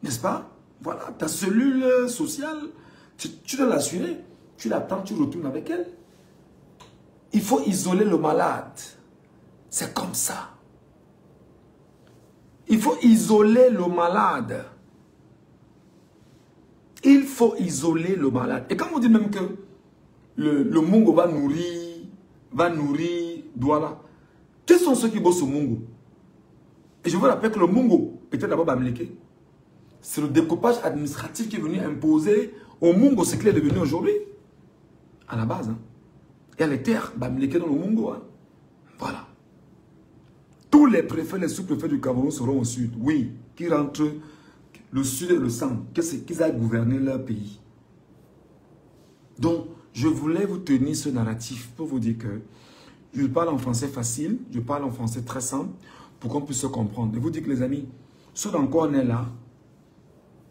N'est-ce pas? Voilà, ta cellule sociale, tu dois l'assurer. Tu la prends, tu retournes avec elle. Il faut isoler le malade. C'est comme ça. Il faut isoler le malade. Il faut isoler le malade. Et quand on dit même que le Mungo va nourrir Douala, quels sont ceux qui bossent au Mungo? Et je vous rappelle que le Mungo était d'abord Bamileke. C'est le découpage administratif qui est venu imposer au Mungo ce qu'il est devenu aujourd'hui. À la base. Hein. Il y a les terres Bamileke dans le Mungo. Hein. Voilà. Tous les préfets, les sous-préfets du Cameroun seront au sud. Oui, qui rentrent le sud et le centre. Qu'ils aillent gouverner leur pays. Donc, je voulais vous tenir ce narratif pour vous dire que je parle en français facile, je parle en français très simple, pour qu'on puisse se comprendre. Et vous dire que les amis, ce dans quoi on est là,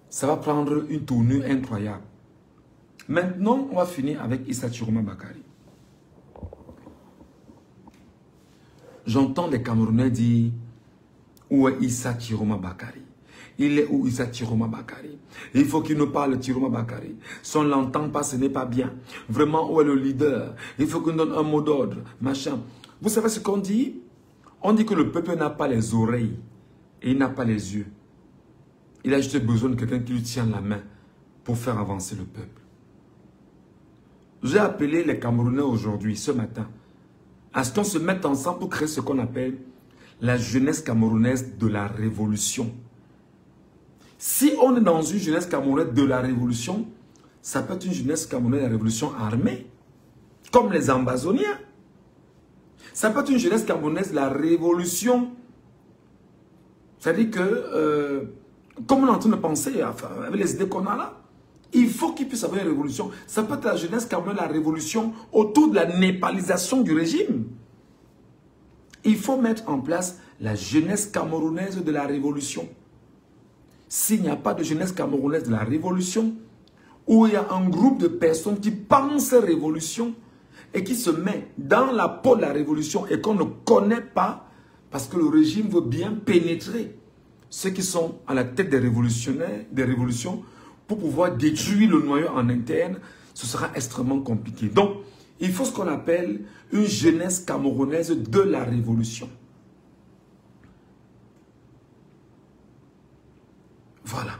ça va prendre une tournure incroyable. Maintenant, on va finir avec Issa Chiroma Bakari. J'entends des Camerounais dire, où est Issa Chiroma Bakari? Il est où Issa Chiroma Bakari? Il faut qu'il nous parle Chiroma Bakari. Si on ne l'entend pas, ce n'est pas bien. Vraiment, où est le leader? Il faut qu'on donne un mot d'ordre, machin. Vous savez ce qu'on dit? On dit que le peuple n'a pas les oreilles et il n'a pas les yeux. Il a juste besoin de quelqu'un qui lui tient la main pour faire avancer le peuple. J'ai appelé les Camerounais aujourd'hui, ce matin, à ce qu'on se mette ensemble pour créer ce qu'on appelle la jeunesse camerounaise de la révolution. Si on est dans une jeunesse camerounaise de la révolution, ça peut être une jeunesse camerounaise de la révolution armée, comme les ambazoniens. Ça peut être une jeunesse camerounaise de la révolution. C'est-à-dire que, comme on est en train de penser, enfin, avec les idées qu'on a là, il faut qu'il puisse avoir une révolution. Ça peut être la jeunesse camerounaise de la révolution autour de la népalisation du régime. Il faut mettre en place la jeunesse camerounaise de la révolution. S'il n'y a pas de jeunesse camerounaise de la révolution, où il y a un groupe de personnes qui pensent révolution et qui se met dans la peau de la révolution et qu'on ne connaît pas, parce que le régime veut bien pénétrer ceux qui sont à la tête des révolutionnaires, des révolutions, pour pouvoir détruire le noyau en interne, ce sera extrêmement compliqué. Donc, il faut ce qu'on appelle une jeunesse camerounaise de la révolution. Voilà.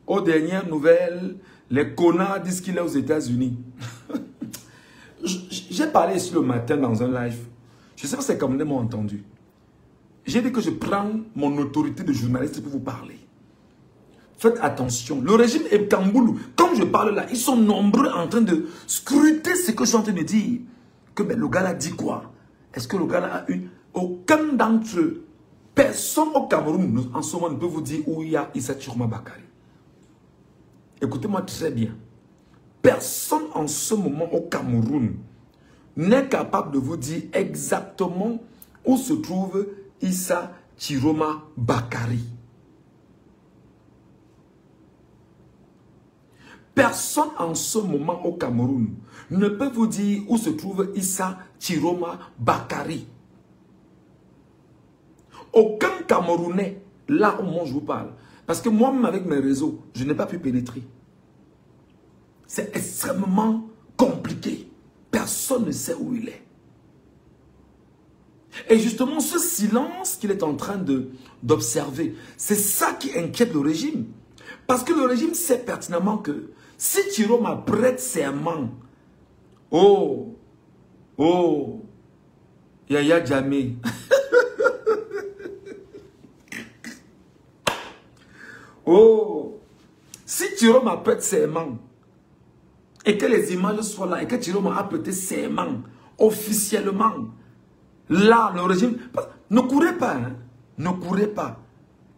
Aux dernières nouvelles, les connards disent qu'il est aux États-Unis. J'ai parlé ici le matin dans un live. Je ne sais pas si les Camerounais m'ont entendu. J'ai dit que je prends mon autorité de journaliste pour vous parler. Faites attention. Le régime est Kamboulou. Comme je parle là, ils sont nombreux en train de scruter ce que je suis en train de dire. Que ben, le gars là dit quoi? Est-ce que le gars là a une... Aucun d'entre eux, personne au Cameroun en ce moment ne peut vous dire où il y a Issa Chiroma Bakari. Écoutez-moi très bien. Personne en ce moment au Cameroun n'est capable de vous dire exactement où se trouve Issa Chiroma Bakari. Personne en ce moment au Cameroun ne peut vous dire où se trouve Issa Chiroma Bakari. Aucun Camerounais, là au moment où je vous parle. Parce que moi-même avec mes réseaux, je n'ai pas pu pénétrer. C'est extrêmement compliqué. Personne ne sait où il est. Et justement, ce silence qu'il est en train d'observer, c'est ça qui inquiète le régime. Parce que le régime sait pertinemment que si Chiroma prête serment, oh, Yaya Jammeh, oh, si Chiroma prête serment, et que les images soient là, et que Chiroma a prêté serment officiellement, là, le régime... Ne courez pas, hein, ne courez pas.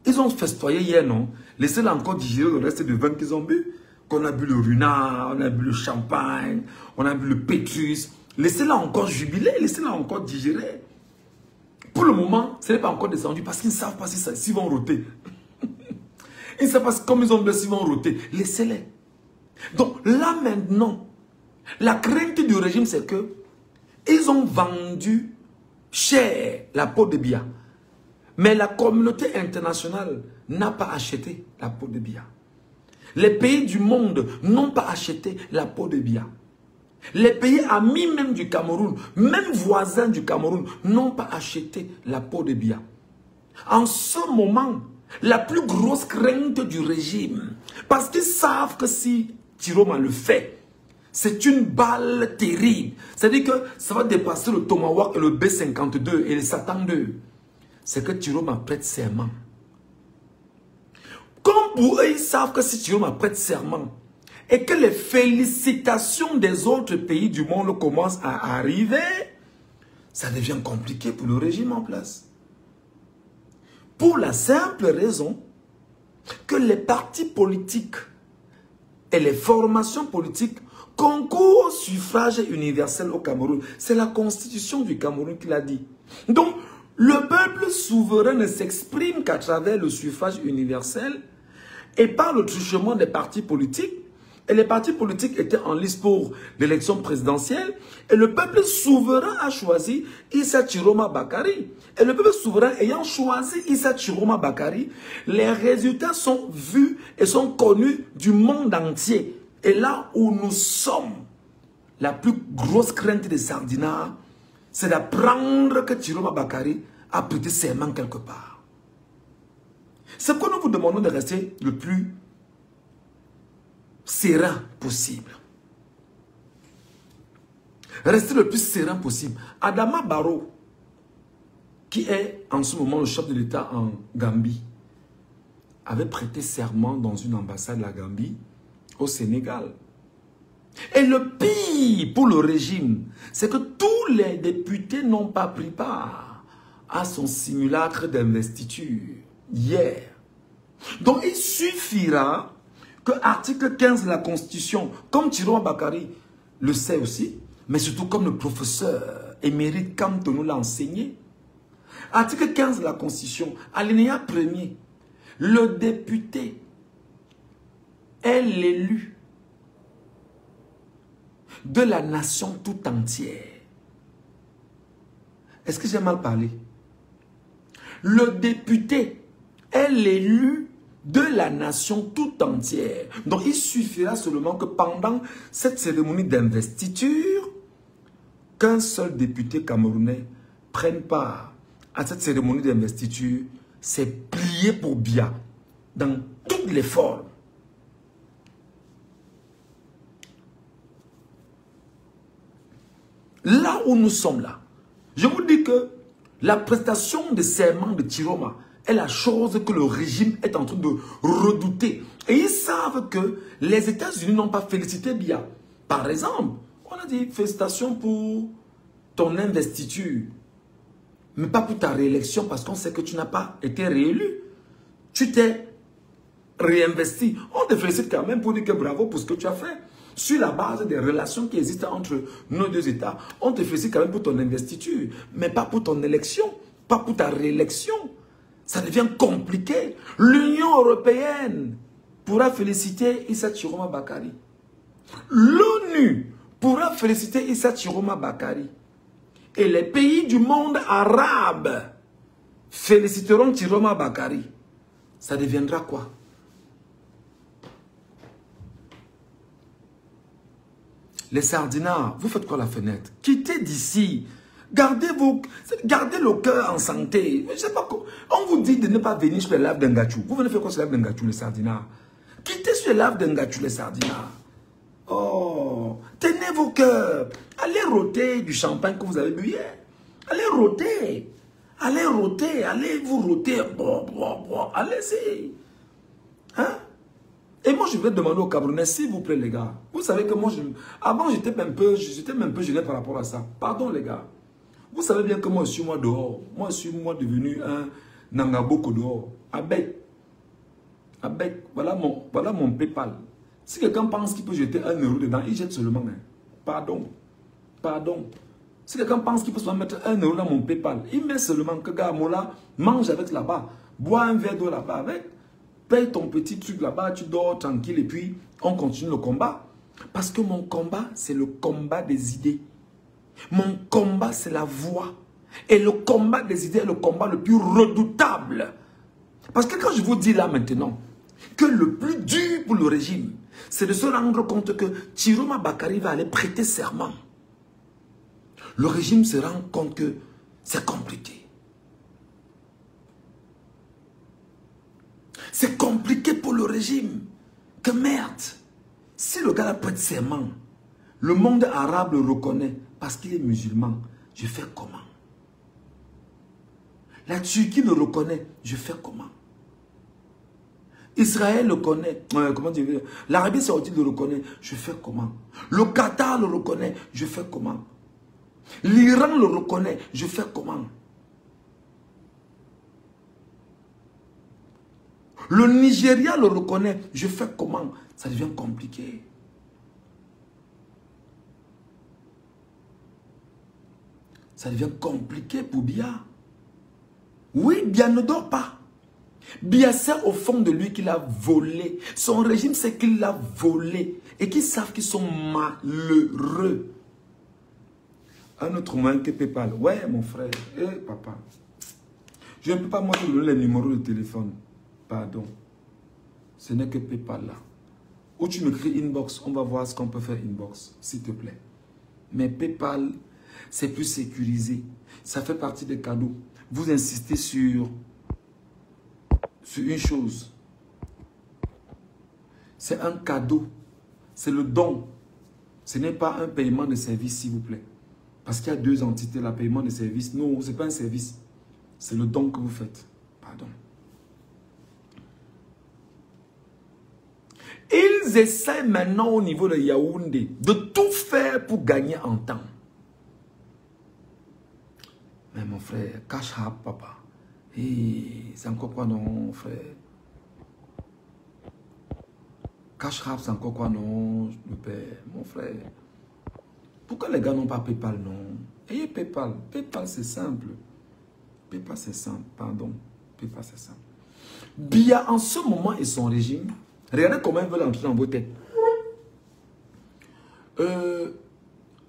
Ils ont festoyé hier, non? Laissez-les encore digérer le reste du vin qu'ils ont bu. Qu'on a bu le runard, on a bu le champagne, on a bu le pétrus. Laissez-les encore jubiler, laissez-les encore digérer. Pour le moment, ce n'est pas encore descendu parce qu'ils ne savent pas s'ils vont roter. Ils ne savent pas comme ils ont blessé, s'ils vont roter. Laissez-les. Donc là maintenant, la crainte du régime, c'est que ils ont vendu cher la peau de Biya. Mais la communauté internationale n'a pas acheté la peau de Biya. Les pays du monde n'ont pas acheté la peau de Biya. Les pays amis même du Cameroun, même voisins du Cameroun, n'ont pas acheté la peau de Biya. En ce moment, la plus grosse crainte du régime, parce qu'ils savent que si Chiroma le fait, c'est une balle terrible. C'est-à-dire que ça va dépasser le Tomahawk et le B-52 et le Satan 2. C'est que Chiroma prête serment. Comme pour eux, ils savent que si Chiroma prête serment et que les félicitations des autres pays du monde commencent à arriver, ça devient compliqué pour le régime en place. Pour la simple raison que les partis politiques et les formations politiques concourent au suffrage universel au Cameroun. C'est la constitution du Cameroun qui l'a dit. Donc, le peuple souverain ne s'exprime qu'à travers le suffrage universel et par le truchement des partis politiques. Et les partis politiques étaient en liste pour l'élection présidentielle. Et le peuple souverain a choisi Issa Chiroma Bakari. Et le peuple souverain ayant choisi Issa Chiroma Bakari, les résultats sont vus et sont connus du monde entier. Et là où nous sommes, la plus grosse crainte des Sardinards, c'est d'apprendre que Chiroma Bakari a prêté serment quelque part. C'est pourquoi nous vous demandons de rester le plus serein possible. Restez le plus serein possible. Adama Barrow, qui est en ce moment le chef de l'État en Gambie, avait prêté serment dans une ambassade de la Gambie au Sénégal. Et le pire pour le régime, c'est que tous les députés n'ont pas pris part à son simulacre d'investiture hier. Donc il suffira que l'article 15 de la Constitution, comme Chiroma Bakari le sait aussi, mais surtout comme le professeur émérite Kamto nous l'a enseigné, article 15 de la Constitution, alinéa 1er, le député est l'élu de la nation tout entière. Est-ce que j'ai mal parlé? Le député est l'élu de la nation tout entière. Donc il suffira seulement que pendant cette cérémonie d'investiture, qu'un seul député camerounais prenne part à cette cérémonie d'investiture, c'est plié pour Biya dans toutes les formes. Là où nous sommes là, je vous dis que la prestation de serment de Chiroma est la chose que le régime est en train de redouter. Et ils savent que les États-Unis n'ont pas félicité Biya. Par exemple, on a dit félicitations pour ton investiture, mais pas pour ta réélection parce qu'on sait que tu n'as pas été réélu. Tu t'es réinvesti. On te félicite quand même pour dire que bravo pour ce que tu as fait. Sur la base des relations qui existent entre nos deux États, on te félicite quand même pour ton investiture, mais pas pour ton élection, pas pour ta réélection. Ça devient compliqué. L'Union européenne pourra féliciter Issa Chiroma Bakari. L'ONU pourra féliciter Issa Chiroma Bakari. Et les pays du monde arabe féliciteront Chiroma Bakari. Ça deviendra quoi? Les sardinards, vous faites quoi la fenêtre? Quittez d'ici. Gardez le cœur en santé. Je sais pas quoi. On vous dit de ne pas venir sur les laves d'Engachou. Vous venez faire quoi sur les laves d'Engachou, les sardinards? Quittez sur les laves d'Engachou, les sardinards. Oh, tenez vos cœurs. Allez rôter du champagne que vous avez bu hier. Allez rôter. Allez rôter. Allez vous rôter. Allez-y. Hein? Et moi, je vais demander aux Camerounais, s'il vous plaît, les gars. Vous savez que moi, avant, j'étais même peu gêné par rapport à ça. Pardon, les gars. Vous savez bien que moi, je suis moi dehors. Moi, je suis moi devenu un Nangaboko dehors. Avec. Voilà mon PayPal. Si quelqu'un pense qu'il peut jeter 1 euro dedans, il jette seulement. Hein. Pardon. Pardon. Si quelqu'un pense qu'il peut seulement mettre 1 euro dans mon PayPal, il met seulement que gars, Mola, mange avec là-bas. Bois un verre d'eau là-bas avec. Paye ton petit truc là-bas, tu dors tranquille et puis on continue le combat. Parce que mon combat, c'est le combat des idées. Mon combat, c'est la voix. Et le combat des idées est le combat le plus redoutable. Parce que quand je vous dis là maintenant, que le plus dur pour le régime, c'est de se rendre compte que Chiroma Bakari va aller prêter serment. Le régime se rend compte que c'est compliqué. C'est compliqué pour le régime. Que merde. Si le gars prête serment, le monde arabe le reconnaît parce qu'il est musulman. Je fais comment? La Turquie le reconnaît. Je fais comment? Israël le connaît. Comment dire? L'Arabie Saoudite le reconnaît. Je fais comment? Le Qatar le reconnaît. Je fais comment? L'Iran le reconnaît. Je fais comment? Le Nigeria le reconnaît. Je fais comment? Ça devient compliqué. Ça devient compliqué pour Biya. Oui, Biya ne dort pas. Biya sait au fond de lui qu'il a volé. Son régime sait qu'il l'a volé. Et qu'ils savent qu'ils sont malheureux. Un autre moyen que PayPal. Ouais, mon frère. Papa. Je ne peux pas moi te donner les numéros de téléphone. Pardon. Ce n'est que PayPal là. Ou tu me crées inbox, on va voir ce qu'on peut faire inbox, s'il te plaît. Mais PayPal, c'est plus sécurisé. Ça fait partie des cadeaux. Vous insistez sur une chose. C'est un cadeau. C'est le don. Ce n'est pas un paiement de service, s'il vous plaît. Parce qu'il y a deux entités, le paiement de service. Non, ce n'est pas un service. C'est le don que vous faites. Pardon. Ils essaient maintenant au niveau de Yaoundé de tout faire pour gagner en temps. Mais mon frère, cash up, papa. C'est encore quoi non, frère? Cash up, c'est encore quoi non, le père, mon frère? Pourquoi les gars n'ont pas PayPal, non? Ayez PayPal. PayPal, c'est simple. PayPal, c'est simple, pardon. PayPal, c'est simple. Biya, en ce moment, et son régime, regardez comment ils veulent entrer dans vos têtes.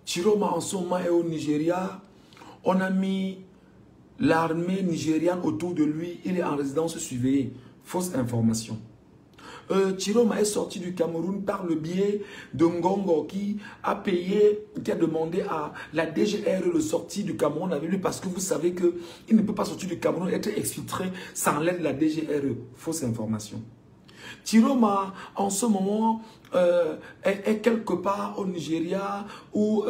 Chiroma, en ce moment, est au Nigeria. On a mis l'armée nigériane autour de lui. Il est en résidence surveillée. Fausse information. Chiroma est sorti du Cameroun par le biais de Ngongo qui a payé, qui a demandé à la DGRE de sortir du Cameroun avec lui parce que vous savez qu'il ne peut pas sortir du Cameroun et être exfiltré sans l'aide de la DGRE. Fausse information. Chiroma, en ce moment, est quelque part au Nigeria où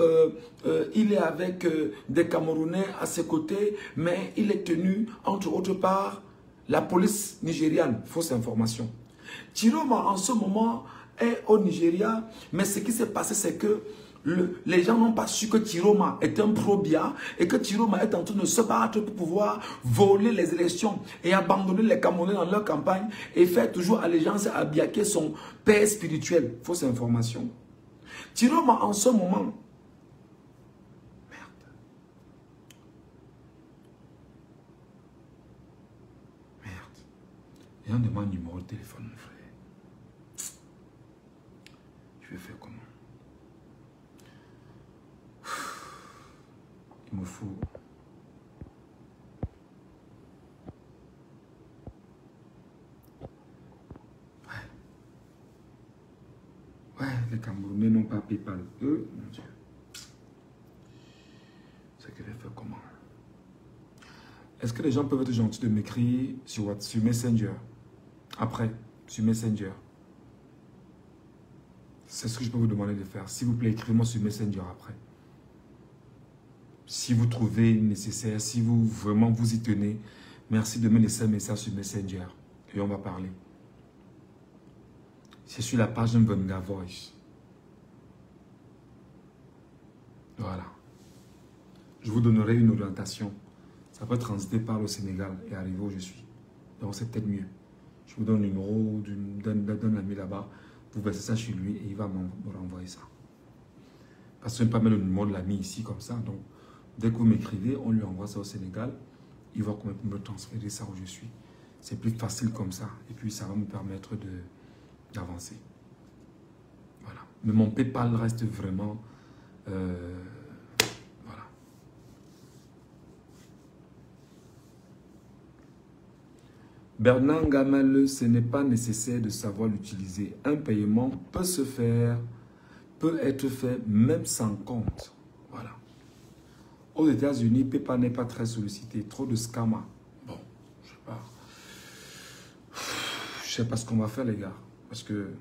il est avec des Camerounais à ses côtés, mais il est tenu, entre autres, par la police nigériane. Fausse information. Chiroma, en ce moment, est au Nigeria, mais ce qui s'est passé, c'est que les gens n'ont pas su que Chiroma est un pro-Biya et que Chiroma est en train de se battre pour pouvoir voler les élections et abandonner les Camerounais dans leur campagne et faire toujours allégeance à Biya qui est son père spirituel. Fausse information. Chiroma, en ce moment, il y a un demande numéro de téléphone, mon frère. Je vais faire comment? Il me faut... Ouais, les Camerounais n'ont pas PayPal. Eux, mon Dieu. C'est que les faire comment? Est-ce que les gens peuvent être gentils de m'écrire sur Messenger? Après, sur Messenger. C'est ce que je peux vous demander de faire. S'il vous plaît, écrivez-moi sur Messenger après. Si vous trouvez nécessaire, si vous vraiment vous y tenez, merci de me laisser un message sur Messenger. Et on va parler. C'est sur la page Mvenga Voice. Voilà. Je vous donnerai une orientation. Ça peut transiter par le Sénégal et arriver où je suis. Donc c'est peut-être mieux. Je vous donne le numéro d'un ami là-bas. Vous versez ça chez lui et il va me renvoyer ça. Parce que je ne peux pas mettre le numéro de l'ami ici comme ça. Donc dès que vous m'écrivez, on lui envoie ça au Sénégal. Il va quand même me transférer ça où je suis. C'est plus facile comme ça. Et puis ça va me permettre d'avancer. Voilà. Mais mon PayPal reste vraiment... voilà. Bernard Gamel, ce n'est pas nécessaire de savoir l'utiliser. Un paiement peut se faire, peut être fait même sans compte. Voilà. Aux États-Unis, PayPal n'est pas très sollicité. Trop de scammers. Bon, je sais pas. Je sais pas ce qu'on va faire, les gars. Parce que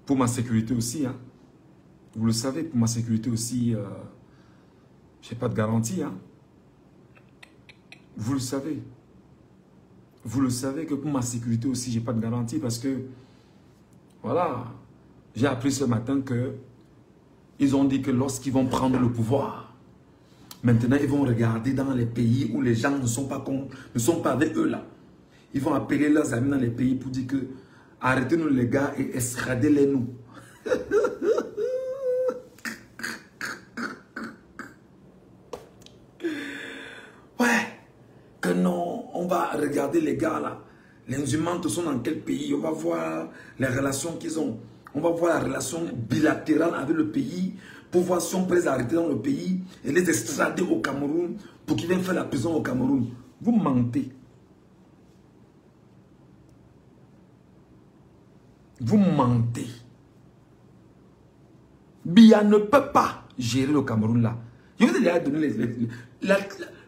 pour ma sécurité aussi, hein, vous le savez, pour ma sécurité aussi, je n'ai pas de garantie. Hein. Vous le savez. Vous le savez que pour ma sécurité aussi, je n'ai pas de garantie parce que, voilà, j'ai appris ce matin que ils ont dit que lorsqu'ils vont prendre le pouvoir, maintenant ils vont regarder dans les pays où les gens ne sont pas avec eux là. Ils vont appeler leurs amis dans les pays pour dire que arrêtez-nous les gars et extradez-les nous. Que non, on va regarder les gars là. Les humains sont dans quel pays? On va voir les relations qu'ils ont. On va voir la relation bilatérale avec le pays pour voir si on peut les arrêter dans le pays et les extrader au Cameroun pour qu'ils viennent faire la prison au Cameroun. Vous mentez. Vous mentez. Biya ne peut pas gérer le Cameroun là. Je vous ai déjà donné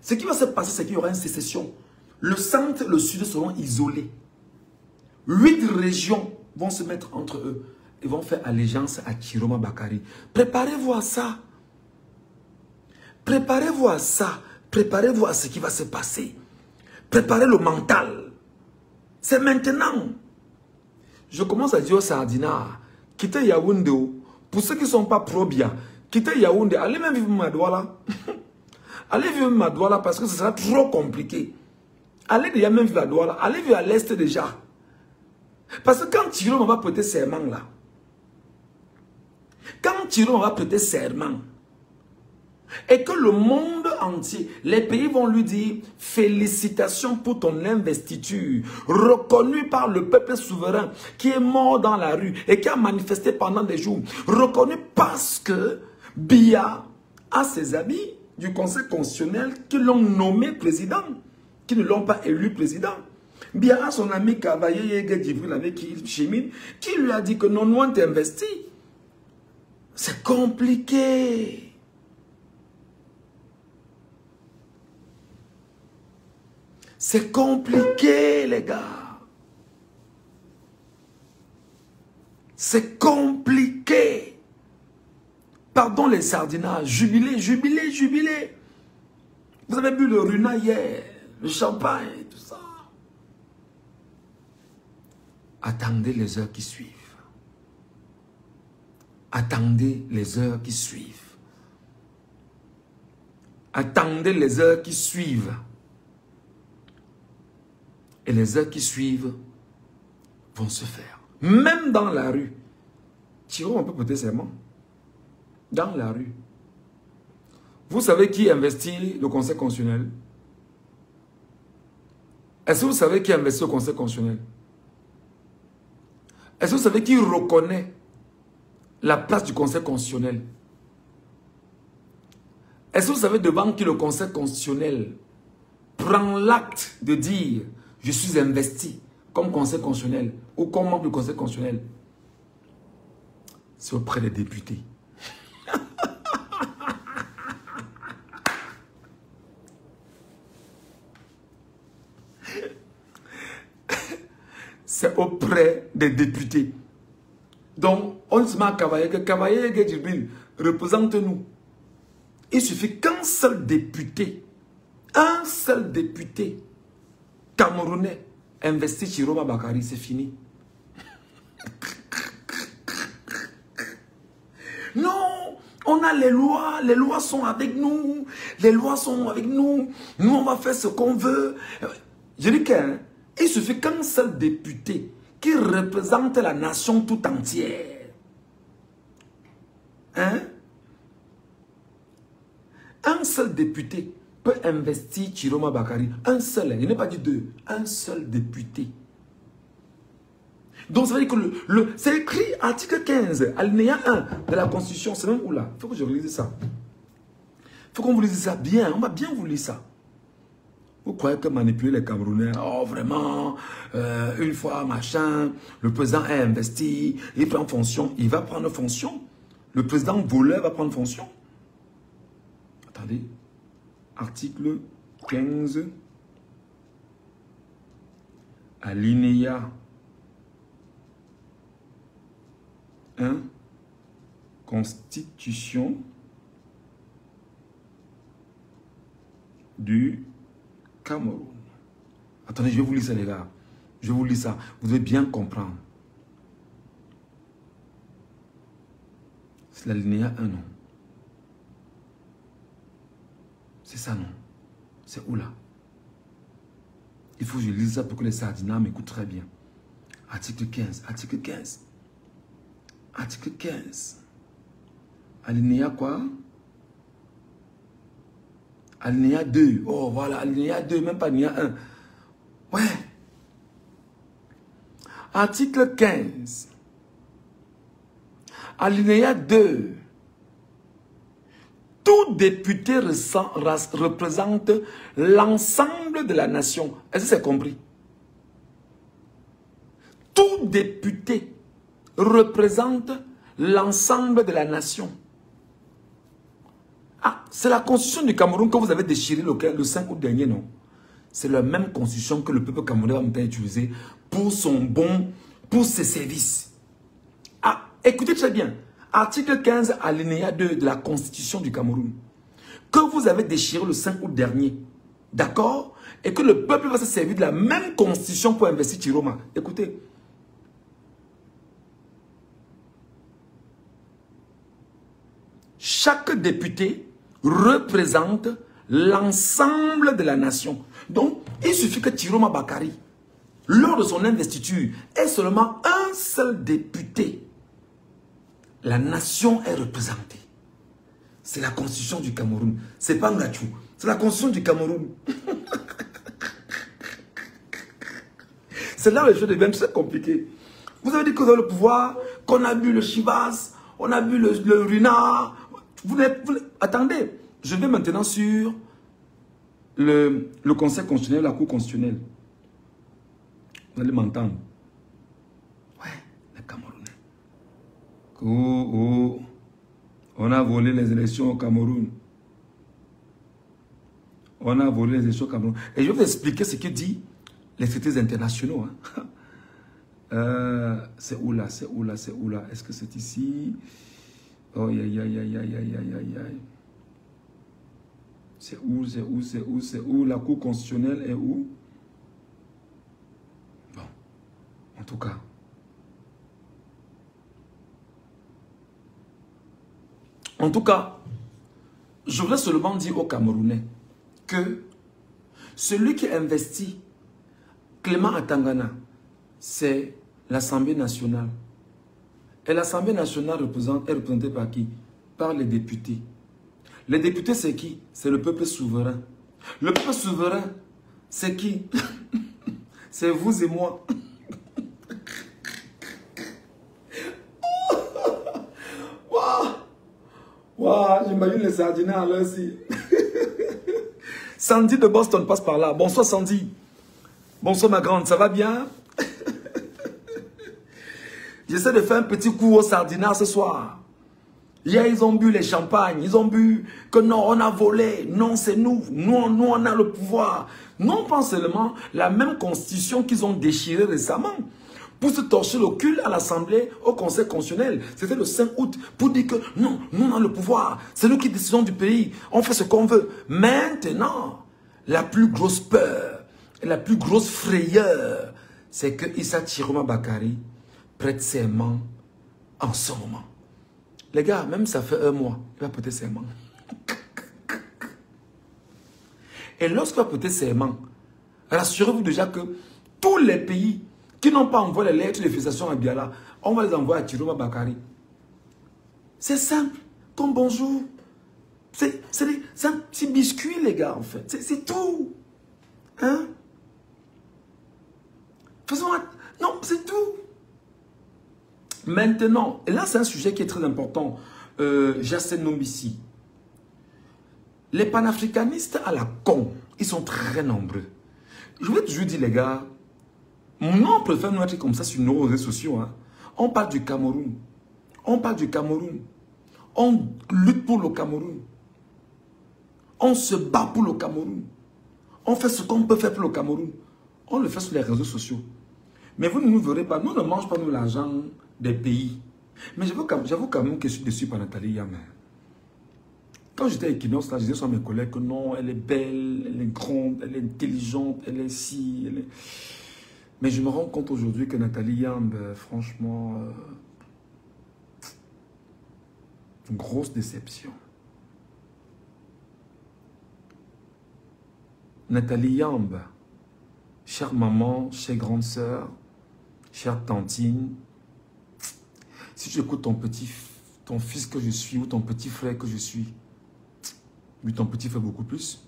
ce qui va se passer, c'est qu'il y aura une sécession. Le centre et le sud seront isolés. 8 régions vont se mettre entre eux et vont faire allégeance à Chiroma Bakari. Préparez-vous à ça. Préparez-vous à ça. Préparez-vous à ce qui va se passer. Préparez le mental. C'est maintenant. Je commence à dire au Sardina, quittez Yaoundé. Pour ceux qui ne sont pas pro-Biya, quittez Yaoundé. Allez même vivre Madouala. Allez vivre Madouala parce que ce sera trop compliqué. Allez déjà même vivre à Douala. Allez vivre à l'est déjà. Parce que quand Chiroma va prêter serment là, quand Chiroma va prêter serment, et que le monde entier, les pays vont lui dire félicitations pour ton investiture, reconnue par le peuple souverain qui est mort dans la rue et qui a manifesté pendant des jours, reconnu parce que Biya a ses amis du Conseil constitutionnel qui l'ont nommé président, qui ne l'ont pas élu président. Biya a son ami Kavaye Yegedjibril avec qui il chemine, qui lui a dit que non, on t'investit. C'est compliqué. C'est compliqué, les gars. C'est compliqué. Pardon les sardinats. Jubilé, jubilé, jubilé. Vous avez bu le runa hier, le champagne, tout ça. Attendez les heures qui suivent. Attendez les heures qui suivent. Attendez les heures qui suivent. Et les heures qui suivent vont se faire. Même dans la rue. Chiroma peut porter serment. Dans la rue. Vous savez qui investit le Conseil constitutionnel? Est-ce que vous savez qui investit le Conseil constitutionnel? Est-ce que vous savez qui reconnaît la place du Conseil constitutionnel? Est-ce que vous savez devant qui le Conseil constitutionnel prend l'acte de dire « Je suis investi comme Conseil constitutionnel ou comme membre du Conseil constitutionnel » C'est auprès des députés. C'est auprès des députés. Donc, on se met à Kavaye, que Kavaye Djibril représente-nous. Il suffit qu'un seul député camerounais investit Chiroma Bakari, c'est fini. Non, on a les lois sont avec nous, nous on va faire ce qu'on veut. Je dis qu'il suffit qu'un seul député qui représente la nation tout entière, hein? Un seul député peut investir Chiroma Bakari, un seul, il n'est pas dit deux, un seul député. Donc ça veut dire que c'est écrit article 15, alinéa 1 de la Constitution, c'est même où là? Il faut que je relise ça. Il faut qu'on vous lise ça bien, on va bien vous lire ça. Vous croyez que manipuler les Camerounais, oh vraiment, une fois machin, le président est investi, il prend fonction, il va prendre fonction. Le président voleur va prendre fonction. Attendez, article 15, alinéa 1, Constitution du Cameroun. Attendez, je vais vous lire ça, les gars. Je vais vous lire ça. Vous devez bien comprendre. C'est l'alinéa 1, non? C'est ça, non? C'est où, là? Il faut que je lise ça pour que les sardinats m'écoutent très bien. Article 15. Article 15. Article 15. Alinéa quoi? Alinéa 2. Oh, voilà, alinéa 2, même pas alinéa 1. Ouais. Article 15. Alinéa 2. Tout député représente l'ensemble de la nation. Est-ce que c'est compris? Tout député représente l'ensemble de la nation. Ah, c'est la constitution du Cameroun que vous avez déchirée le 5 août dernier, non? C'est la même constitution que le peuple camerounais va maintenant utiliser pour son bon, pour ses services. Ah, écoutez très bien. Article 15, alinéa 2 de la constitution du Cameroun. Que vous avez déchiré le 5 août dernier. D'accord? Et que le peuple va se servir de la même constitution pour investir Chiroma. Écoutez. Chaque député représente l'ensemble de la nation. Donc, il suffit que Chiroma Bakari, lors de son investiture, ait seulement un seul député. La nation est représentée. C'est la constitution du Cameroun. C'est pas Ngachou. C'est la constitution du Cameroun. C'est là où les choses deviennent très compliquées. Vous avez dit que vous avez le pouvoir, qu'on a bu le Chivas, on a bu le Runa. Attendez, je vais maintenant sur le Conseil constitutionnel, la Cour constitutionnelle. Vous allez m'entendre. Ouais, les Camerounais. Oh, on a volé les élections au Cameroun. On a volé les élections au Cameroun. Et je vais vous expliquer ce que dit les traités internationaux. Hein. C'est où là? C'est où là? C'est où là? Est-ce que c'est ici? Oh, aïe, aïe, aïe, aïe, aïe, aïe, aïe, aïe. C'est où? C'est où? C'est où? C'est où? La Cour constitutionnelle est où? Bon, en tout cas. En tout cas, je voudrais seulement dire aux Camerounais que celui qui investit Clément Atangana, c'est l'Assemblée nationale. Et l'Assemblée nationale est représentée par qui? Par les députés. Les députés, c'est qui? C'est le peuple souverain. Le peuple souverain, c'est qui? C'est vous et moi. Wow. Oh, j'imagine les sardinaires là aussi. Sandy de Boston passe par là. Bonsoir Sandy. Bonsoir ma grande, ça va bien? J'essaie de faire un petit coup au sardinard ce soir. Hier, ils ont bu les champagnes. Ils ont bu que non, on a volé. Non, c'est nous. Nous, on a le pouvoir. Non pas seulement la même constitution qu'ils ont déchirée récemment pour se torcher le cul à l'Assemblée, au Conseil constitutionnel. C'était le 5 août pour dire que non, nous on a le pouvoir. C'est nous qui décidons du pays. On fait ce qu'on veut. Maintenant, la plus grosse peur et la plus grosse frayeur, c'est que Issa Chiroma Bakari prête serment en ce moment. Les gars, même ça fait un mois, il va prêter serment. Et lorsqu'il va prêter serment, rassurez-vous déjà que tous les pays qui n'ont pas envoyé les lettres de félicitations à Biala, on va les envoyer à Chiroma Bakari. C'est simple, comme bonjour. C'est un petit biscuit, les gars, en fait. C'est tout. Hein? Faisons... Non, c'est tout. Maintenant, et là c'est un sujet qui est très important, Jassen Nombissi. Les panafricanistes à la con, ils sont très nombreux. Je vais toujours dire les gars, on préfère nous être comme ça sur nos réseaux sociaux. Hein. On parle du Cameroun. On parle du Cameroun. On lutte pour le Cameroun. On se bat pour le Cameroun. On fait ce qu'on peut faire pour le Cameroun. On le fait sur les réseaux sociaux. Mais vous ne nous verrez pas. Nous ne mangeons pas nous l'argent des pays. Mais j'avoue quand même que je suis déçu par Nathalie Yammer. Quand j'étais à Equinox, là, je disais sur mes collègues que non, elle est belle, elle est grande, elle est intelligente, elle est si... Elle est... Mais je me rends compte aujourd'hui que Nathalie Yammer, franchement, une grosse déception. Nathalie Yammer, chère maman, chère grande sœur, chère tantine, si tu écoutes ton fils que je suis ou ton petit frère que je suis, mais ton petit fait beaucoup plus.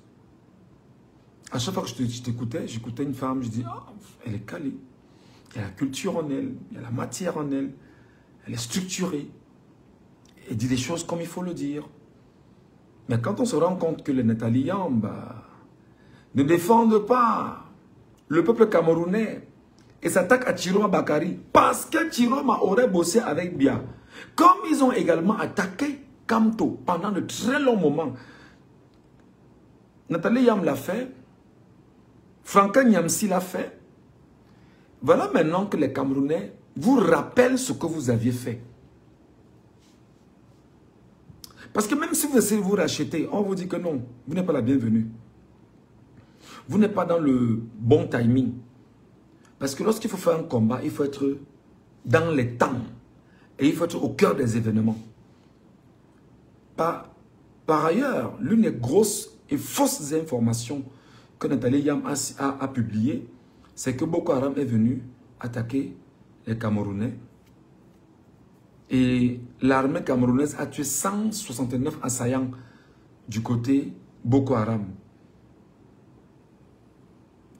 À chaque fois que je t'écoutais, j'écoutais une femme, je dis, ah, elle est calée. Il y a la culture en elle, il y a la matière en elle, elle est structurée. Elle dit les choses comme il faut le dire. Mais quand on se rend compte que les Nathalie Yammer ne défendent pas le peuple camerounais et s'attaquent à Chiroma Bakari parce que Chiroma aurait bossé avec Bia. Comme ils ont également attaqué Kamto pendant de très longs moments. Nathalie Yammer l'a fait. Franca Nyamsi l'a fait. Voilà maintenant que les Camerounais vous rappellent ce que vous aviez fait. Parce que même si vous essayez de vous racheter, on vous dit que non, vous n'êtes pas la bienvenue. Vous n'êtes pas dans le bon timing. Parce que lorsqu'il faut faire un combat, il faut être dans les temps. Et il faut être au cœur des événements. Par ailleurs, l'une des grosses et fausses informations que Nathalie Yammer a publiées, c'est que Boko Haram est venu attaquer les Camerounais. Et l'armée camerounaise a tué 169 assaillants du côté Boko Haram.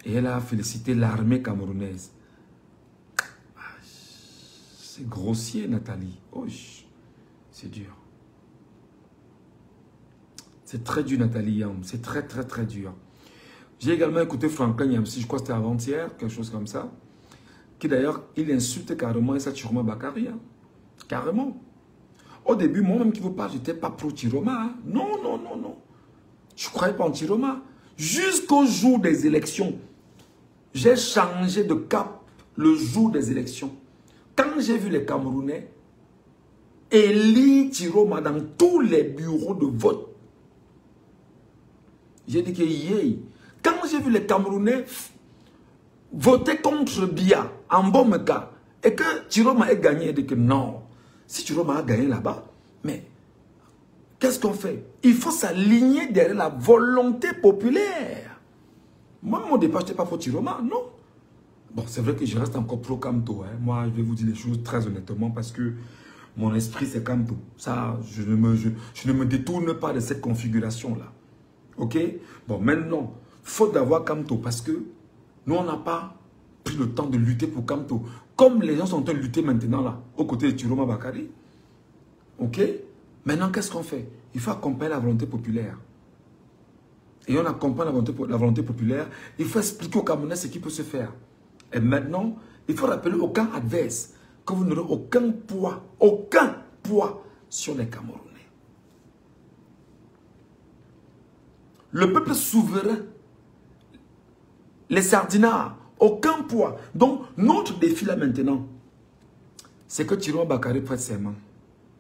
Et elle a félicité l'armée camerounaise. C'est grossier, Nathalie. Oh, c'est dur. C'est très dur, Nathalie Yammer. C'est très, très, très dur. J'ai également écouté Franklin Yamsi, je crois que c'était avant-hier, quelque chose comme ça, qui d'ailleurs, il insulte carrément Issa Chiroma Bakari. Hein. Carrément. Au début, moi-même qui vous parle, je n'étais pas pro Chiroma. Hein. Non, non, non, non. Je ne croyais pas en Chiroma. Jusqu'au jour des élections, j'ai changé de cap le jour des élections. Quand j'ai vu les Camerounais élire Chiroma dans tous les bureaux de vote, j'ai dit que yé. Quand j'ai vu les Camerounais voter contre Bia en bon cas et que Chiroma ait gagné, j'ai dit que non. Si Chiroma a gagné là-bas, mais qu'est-ce qu'on fait? Il faut s'aligner derrière la volonté populaire. Moi, mon départ, je n'étais pas pour Chiroma, non. Bon, c'est vrai que je reste encore pro Kamto. Hein. Moi, je vais vous dire les choses très honnêtement parce que mon esprit, c'est Kamto. Ça, je ne me détourne pas de cette configuration-là. Ok? Bon, maintenant, faute d'avoir Kamto parce que nous, on n'a pas pris le temps de lutter pour Kamto. Comme les gens sont en train de lutter maintenant là, aux côtés de Chiroma Bakari. Ok? Maintenant, qu'est-ce qu'on fait? Il faut accompagner la volonté populaire. Et on accompagne la volonté populaire. Il faut expliquer aux Camerounais ce qui peut se faire. Et maintenant, il faut rappeler au camp adverse que vous n'aurez aucun poids sur les Camerounais. Le peuple souverain, les sardinards, aucun poids. Donc, notre défi là maintenant, c'est que Thierry Bakary prête serment.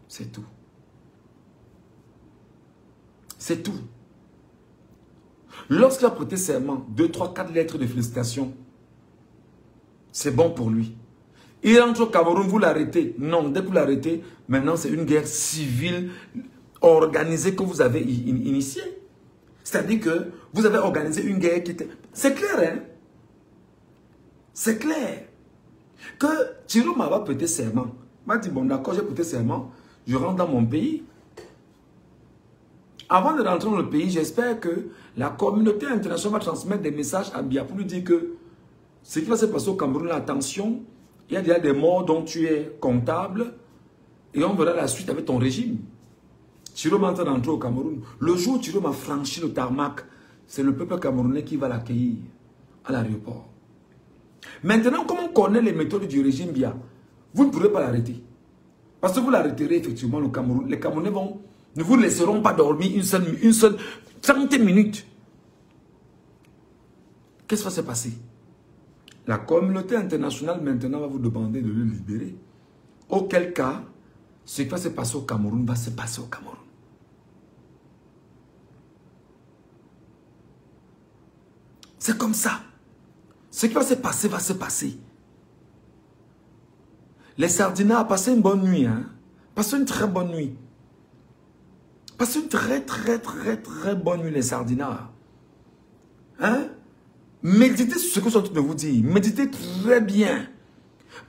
C'est tout. C'est tout. Lorsqu'il a prêté serment, 2, 3, 4 lettres de félicitations, c'est bon pour lui. Il rentre au Cameroun, vous l'arrêtez. Non, dès que vous l'arrêtez, maintenant c'est une guerre civile organisée que vous avez initiée. C'est-à-dire que vous avez organisé une guerre qui était... C'est clair, hein? C'est clair. Que Thierry m'a prêté serment. Il m'a dit, bon d'accord, j'ai prêté serment, je rentre dans mon pays. Avant de rentrer dans le pays, j'espère que la communauté internationale va transmettre des messages à Biya pour lui dire que ce qui va se passer au Cameroun, attention, il y a déjà des morts dont tu es comptable et on verra la suite avec ton régime. Thierry est en train d'entrer au Cameroun. Le jour où Thierry m'a franchi le tarmac, c'est le peuple camerounais qui va l'accueillir à l'aéroport. Maintenant, comme on connaît les méthodes du régime Biya, vous ne pourrez pas l'arrêter. Parce que vous l'arrêterez effectivement au Cameroun. Les Camerounais ne vous laisseront pas dormir une seule 30 minutes. Qu'est-ce qui va se passer? La communauté internationale maintenant va vous demander de le libérer. Auquel cas, ce qui va se passer au Cameroun va se passer au Cameroun. C'est comme ça. Ce qui va se passer va se passer. Les sardinards, passez une bonne nuit. Hein? Passez une très bonne nuit. Passez une très bonne nuit, les sardinards. Hein? Méditez sur ce que je suis en train de vous dire. Méditez très bien.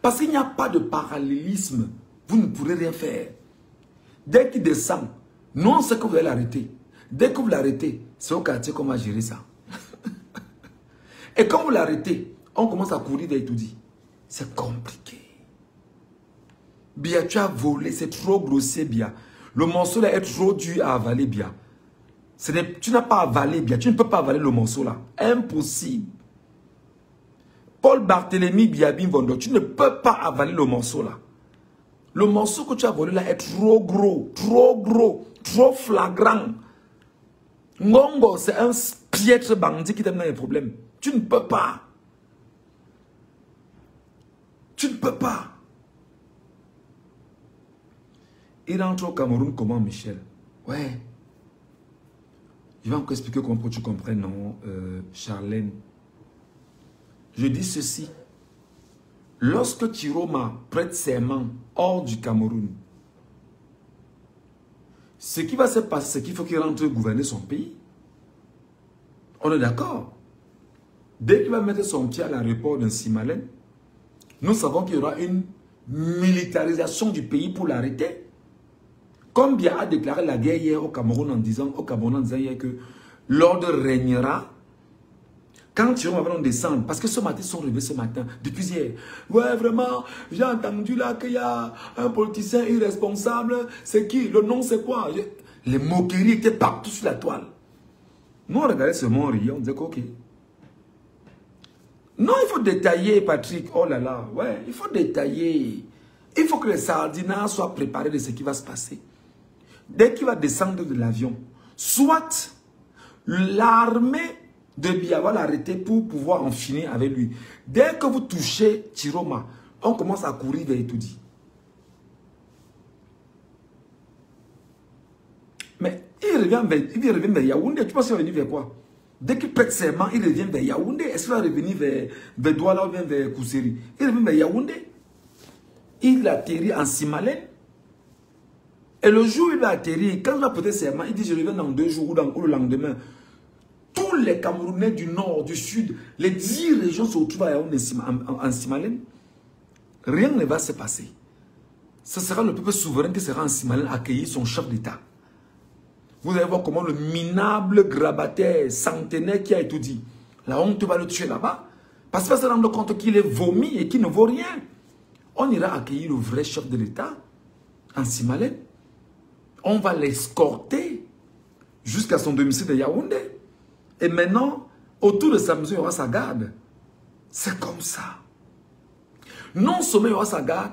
Parce qu'il n'y a pas de parallélisme. Vous ne pourrez rien faire. Dès qu'il descend, nous on sait que vous allez l'arrêter. Dès que vous l'arrêtez, c'est au quartier qu'on va gérer ça. Et quand vous l'arrêtez, on commence à courir des étoudis. C'est compliqué. Biya, tu as volé, c'est trop grossier, Biya. Le morceau là est trop dur à avaler, Biya. Tu n'as pas avalé, Biya. Tu ne peux pas avaler le morceau là. Impossible. Paul Barthélemy Biabin Vondo, tu ne peux pas avaler le morceau là. Le morceau que tu as volé là est trop gros, trop flagrant. Ngongo, c'est un piètre bandit qui t'amène dans les problèmes. Tu ne peux pas. Tu ne peux pas. Il rentre au Cameroun comment, Michel? Ouais. Je vais encore expliquer comment pour que tu comprennes, non, Charlène. Je dis ceci. Lorsque Tiroma prête serment hors du Cameroun, ce qui va se passer, c'est qu'il faut qu'il rentre gouverner son pays. On est d'accord? Dès qu'il va mettre son pied à l'aéroport de Simalène, nous savons qu'il y aura une militarisation du pays pour l'arrêter. Comme Biya a déclaré la guerre hier au Cameroun en disant hier que l'ordre régnera. Quand Thierry va descendre, parce que ce matin, ils sont arrivés ce matin, depuis hier. Ouais, vraiment, j'ai entendu là qu'il y a un politicien irresponsable. C'est qui? Le nom, c'est quoi? Les moqueries étaient partout sur la toile. Nous, on regardait ce mot, on riait, on disait ok. Non, il faut détailler, Patrick. Oh là là, ouais, il faut détailler. Il faut que les sardinards soient préparés de ce qui va se passer. Dès qu'il va descendre de l'avion, soit l'armée de Biya va l'arrêter pour pouvoir en finir avec lui. Dès que vous touchez Tiroma, on commence à courir vers Etoudi. Mais il revient vers Yaoundé. Tu penses qu'il va venir vers quoi? Dès qu'il prête serment, il revient vers Yaoundé. Est-ce qu'il va revenir vers Douala ou bien vers Kousseri? Il revient vers Yaoundé. Il atterrit en Simalène. Et le jour où il va atterrir, quand il va prêter serment, il dit je reviens dans 2 jours ou le lendemain. Tous les Camerounais du nord, du sud, les 10 régions se retrouvent en Simalène. Rien ne va se passer. Ce sera le peuple souverain qui sera en Simalène accueillir son chef d'État. Vous allez voir comment le minable grabataire centenaire qui a tout dit. La honte va le tuer là-bas. Parce qu'il va se rendre compte qu'il est vomi et qu'il ne vaut rien. On ira accueillir le vrai chef de l'État en Simalène. On va l'escorter jusqu'à son domicile de Yaoundé. Et maintenant, autour de sa maison, il y aura sa garde. C'est comme ça. Non seulement il y aura sa garde,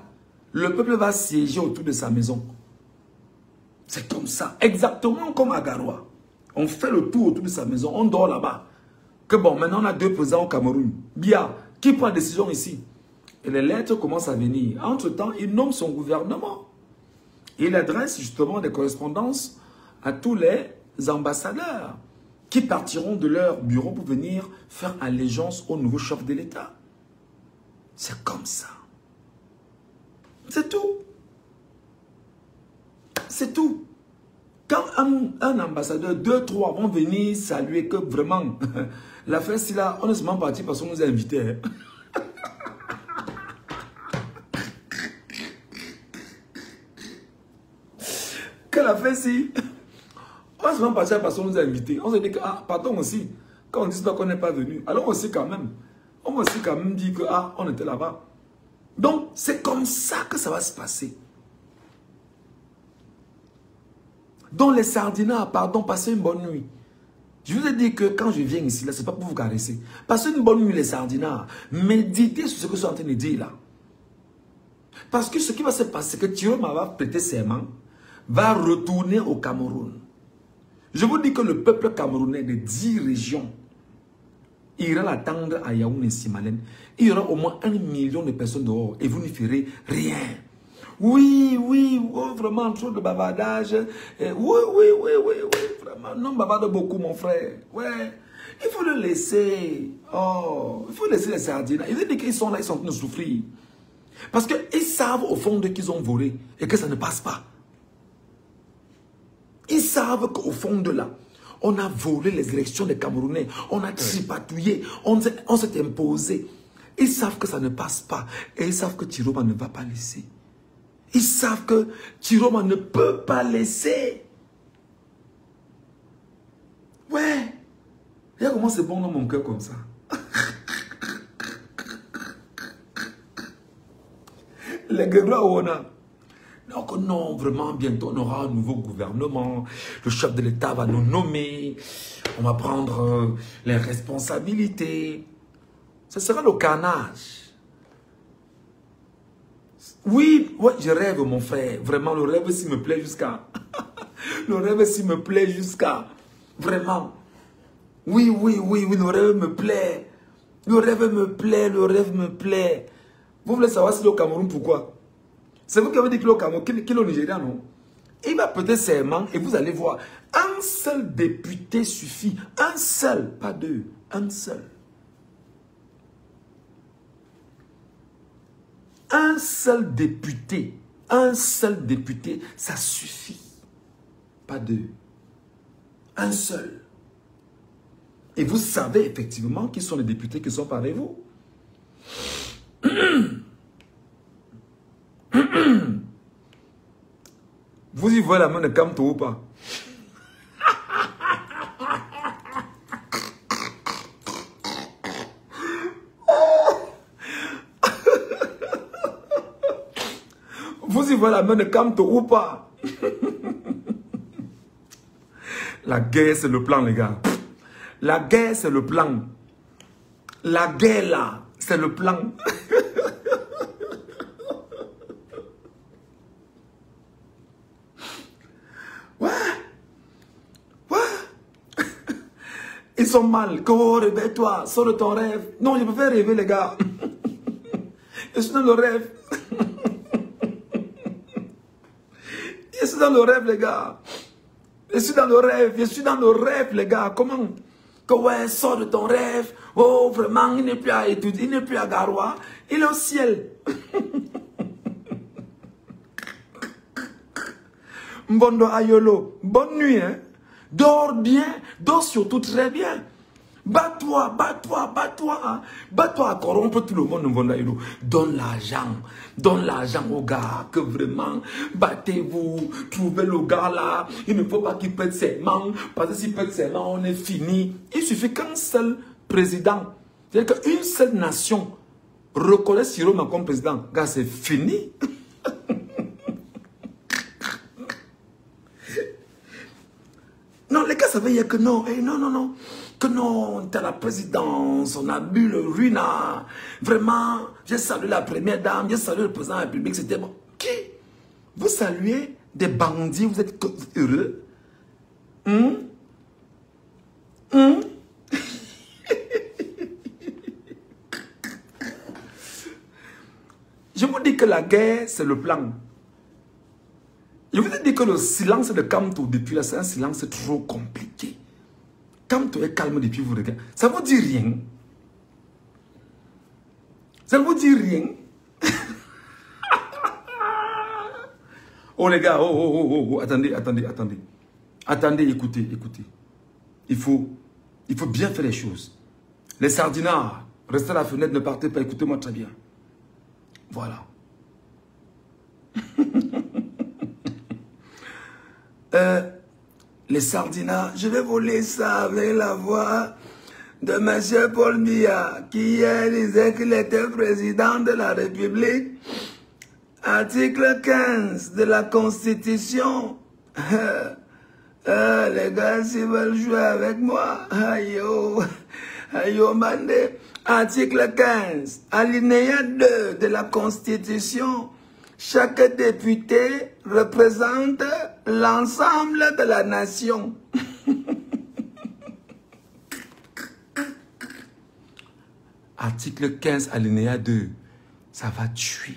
le peuple va siéger autour de sa maison. C'est comme ça. Exactement comme à Garoua. On fait le tour autour de sa maison, on dort là-bas. Que bon, maintenant on a 2 présidents au Cameroun. Bien, qui prend la décision ici? Et les lettres commencent à venir. Entre-temps, il nomme son gouvernement. Il adresse justement des correspondances à tous les ambassadeurs qui partiront de leur bureau pour venir faire allégeance au nouveau chef de l'État. C'est comme ça. C'est tout. C'est tout. Quand un ambassadeur, 2, 3 vont venir saluer que vraiment, la fête, c'est là, on est seulement parti parce qu'on nous a invités. Hein. Que la fête, si, on est seulement parti parce qu'on nous a invités. On se dit que, ah, pardon aussi, quand on dit pas qu'on n'est pas venu, alors on sait quand même. On va aussi quand même dire que, ah, on était là-bas. Donc, c'est comme ça que ça va se passer. Donc, les sardinats, pardon, passez une bonne nuit. Je vous ai dit que quand je viens ici, là, ce n'est pas pour vous caresser. Passez une bonne nuit, les sardinats. Méditez sur ce que je suis en train de dire là. Parce que ce qui va se passer, c'est que Tiroma va prêter serment, va retourner au Cameroun. Je vous dis que le peuple camerounais de 10 régions ira l'attendre à Yaoundé et Simalène. Il y aura au moins 1 million de personnes dehors et vous ne ferez rien. Oui, oui, oh, vraiment, trop de bavardage. Oui, vraiment. Non, bavarde beaucoup, mon frère. Ouais, il faut le laisser. Oh, il faut laisser les sardines. Ils disent qu'ils sont là, ils sont en train de souffrir. Parce qu'ils savent au fond d'eux qu'ils ont volé et que ça ne passe pas. Ils savent qu'au fond de là, on a volé les élections des Camerounais. On a tripatouillé. On s'est imposé. Ils savent que ça ne passe pas. Et ils savent que Tiroma ne va pas laisser. Ils savent que Tiroma ne peut pas laisser. Ouais. Regarde comment c'est bon dans mon cœur comme ça. Les Grégoire où on a. Donc non, vraiment, bientôt on aura un nouveau gouvernement. Le chef de l'État va nous nommer. On va prendre les responsabilités. Ce sera le carnage. Oui, ouais, je rêve, mon frère. Vraiment, le rêve s'il me plaît jusqu'à... le rêve s'il me plaît jusqu'à... Vraiment. Oui, le rêve me plaît. Le rêve me plaît, le rêve me plaît. Vous voulez savoir si le Cameroun, pourquoi? C'est vous qui avez dit que le Cameroun, qu'il est au Nigeria, non? Il va prêter serment et vous allez voir. Un seul député suffit. Un seul, pas 2. Un seul. Un seul député, ça suffit. Pas 2. Un seul. Et vous savez effectivement qui sont les députés qui sont parmi vous. Vous y voyez la main de Kamto ou pas? Vous y voyez la main de Kamto ou pas? La guerre, c'est le plan, les gars. La guerre, c'est le plan. La guerre, là, c'est le plan. Ils sont mal. Oh, réveille-toi, sors de ton rêve. Non, je peux faire rêver, les gars. Je suis dans le rêve. Je suis dans le rêve, les gars. Je suis dans le rêve, les gars. Comment? Que ouais, sors de ton rêve. Oh, vraiment, il n'est plus à étudier, il n'est plus à Garoua. Il est au ciel. Mbondo Ayolo, bonne nuit, hein. Dors bien, dors surtout très bien. Bats-toi, hein. Bats-toi à corrompre tout le monde, Mbondo Ayolo. Donne l'argent aux gars, que vraiment, battez-vous, trouvez le gars là. Il ne faut pas qu'il pète ses mains, parce que s'il pète ses mains, on est fini. Il suffit qu'un seul président, c'est-à-dire qu'une seule nation reconnaît Tiroma comme président. Gars, c'est fini. savez, il y a que non, et non, non, non, que non, t'es à la présidence, on a bu le ruina. Vraiment, j'ai salué la première dame, j'ai salué le président de la République, c'était bon. Qui? Vous saluez des bandits, vous êtes heureux? Je vous dis que la guerre, c'est le plan. Je vous ai dit que le silence de Kamto depuis là, c'est un silence trop compliqué. Kamto est calme depuis vous regardez. Ça vous dit rien? Ça ne vous dit rien? Oh les gars, attendez. Attendez, écoutez. Il faut bien faire les choses. Les sardinards, restez à la fenêtre, ne partez pas, écoutez-moi très bien. Voilà. Les sardinards, je vais voler ça avec la voix de M. Paul Biya, qui hier disait qu'il était président de la République. Article 15 de la Constitution. Les gars, s'ils veulent jouer avec moi, ayo, mandé. Article 15, alinéa 2 de la Constitution. Chaque député représente l'ensemble de la nation. Article 15, alinéa 2. Ça va tuer.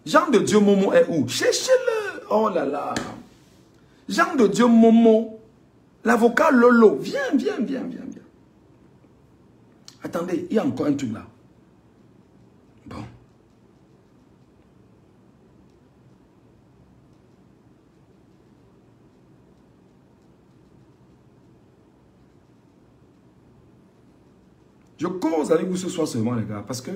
Jean de Dieu Momo est où? Cherchez-le. Oh là là. Jean de Dieu Momo, l'avocat Lolo. Viens. Attendez, il y a encore un truc là. Bon. Je cause avec vous ce soir seulement, les gars, parce que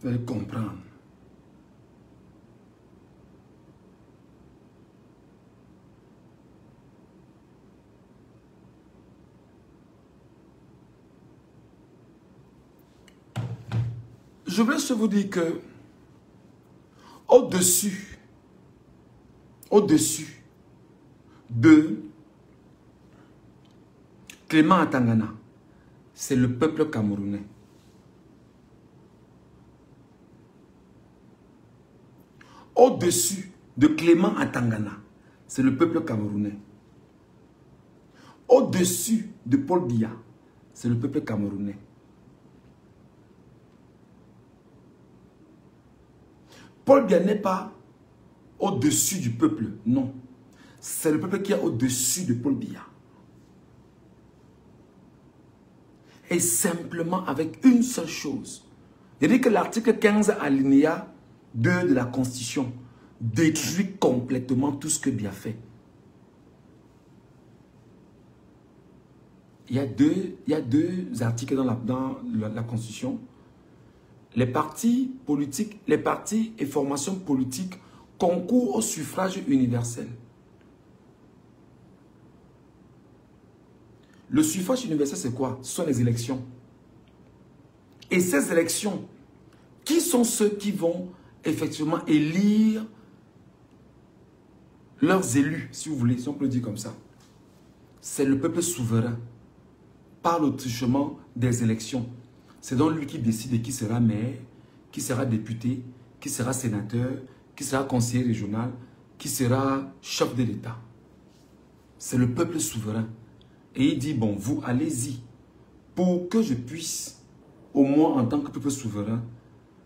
vous allez comprendre. Je voulais juste vous dire que au-dessus de Clément Atangana, c'est le peuple camerounais. Au-dessus de Clément Atangana, c'est le peuple camerounais. Au-dessus de Paul Biya, c'est le peuple camerounais. Paul Biya n'est pas au-dessus du peuple, non. C'est le peuple qui est au-dessus de Paul Biya. Et simplement avec une seule chose. Il dit que l'article 15 alinéa 2 de la Constitution détruit complètement tout ce que Biya fait. Il y a deux articles dans la Constitution. Les partis politiques, les partis et formations politiques concourent au suffrage universel. Le suffrage universel, c'est quoi? Ce sont les élections. Et ces élections, qui sont ceux qui vont effectivement élire leurs élus, si vous voulez, si on peut le dire comme ça? C'est le peuple souverain, par le truchement des élections. C'est donc lui qui décide qui sera maire, qui sera député, qui sera sénateur, qui sera conseiller régional, qui sera chef de l'État. C'est le peuple souverain. Et il dit, bon, vous allez-y, pour que je puisse, au moins en tant que peuple souverain,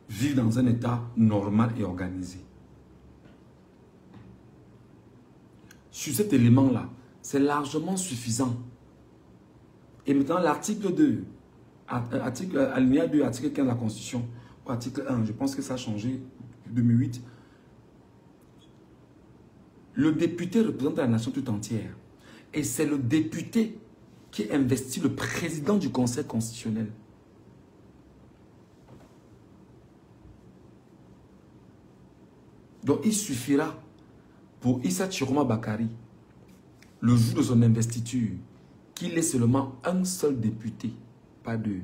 vivre dans un État normal et organisé. Sur cet élément-là, c'est largement suffisant. Et maintenant, l'article 2, alinéa 2, article 15 de la Constitution, ou article 1, je pense que ça a changé en 2008. Le député représente la nation tout entière. Et c'est le député qui investit le président du Conseil constitutionnel. Donc il suffira pour Issa Chiroma Bakari, le jour de son investiture, qu'il ait seulement un seul député, pas deux,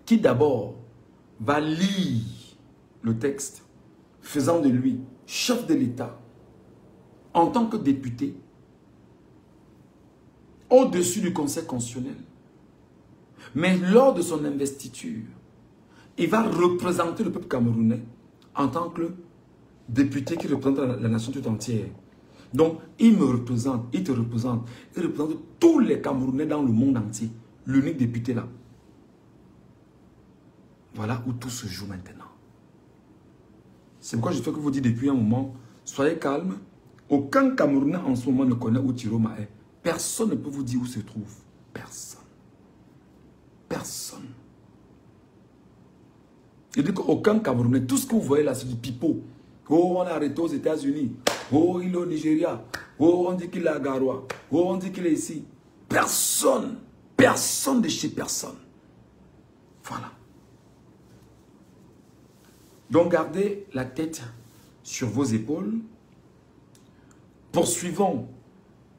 qui d'abord va lire le texte, faisant de lui chef de l'État, en tant que député, au-dessus du Conseil constitutionnel. Mais lors de son investiture, il va représenter le peuple camerounais en tant que député qui représente la nation tout entière. Donc, il me représente, il te représente, il représente tous les Camerounais dans le monde entier. L'unique député là. Voilà où tout se joue maintenant. C'est pourquoi je fais que vous dis depuis un moment, soyez calme. Aucun Camerounais en ce moment ne connaît où Tiroma est. Personne ne peut vous dire où se trouve. Personne. Personne. Je dis qu'aucun Camerounais, tout ce que vous voyez là, c'est du pipeau. Oh, on est arrêté aux États-Unis. Oh, il est au Nigeria. Oh, on dit qu'il est à Garoua. Oh, on dit qu'il est ici. Personne. Personne de chez personne. Voilà. Donc, gardez la tête sur vos épaules. Poursuivons.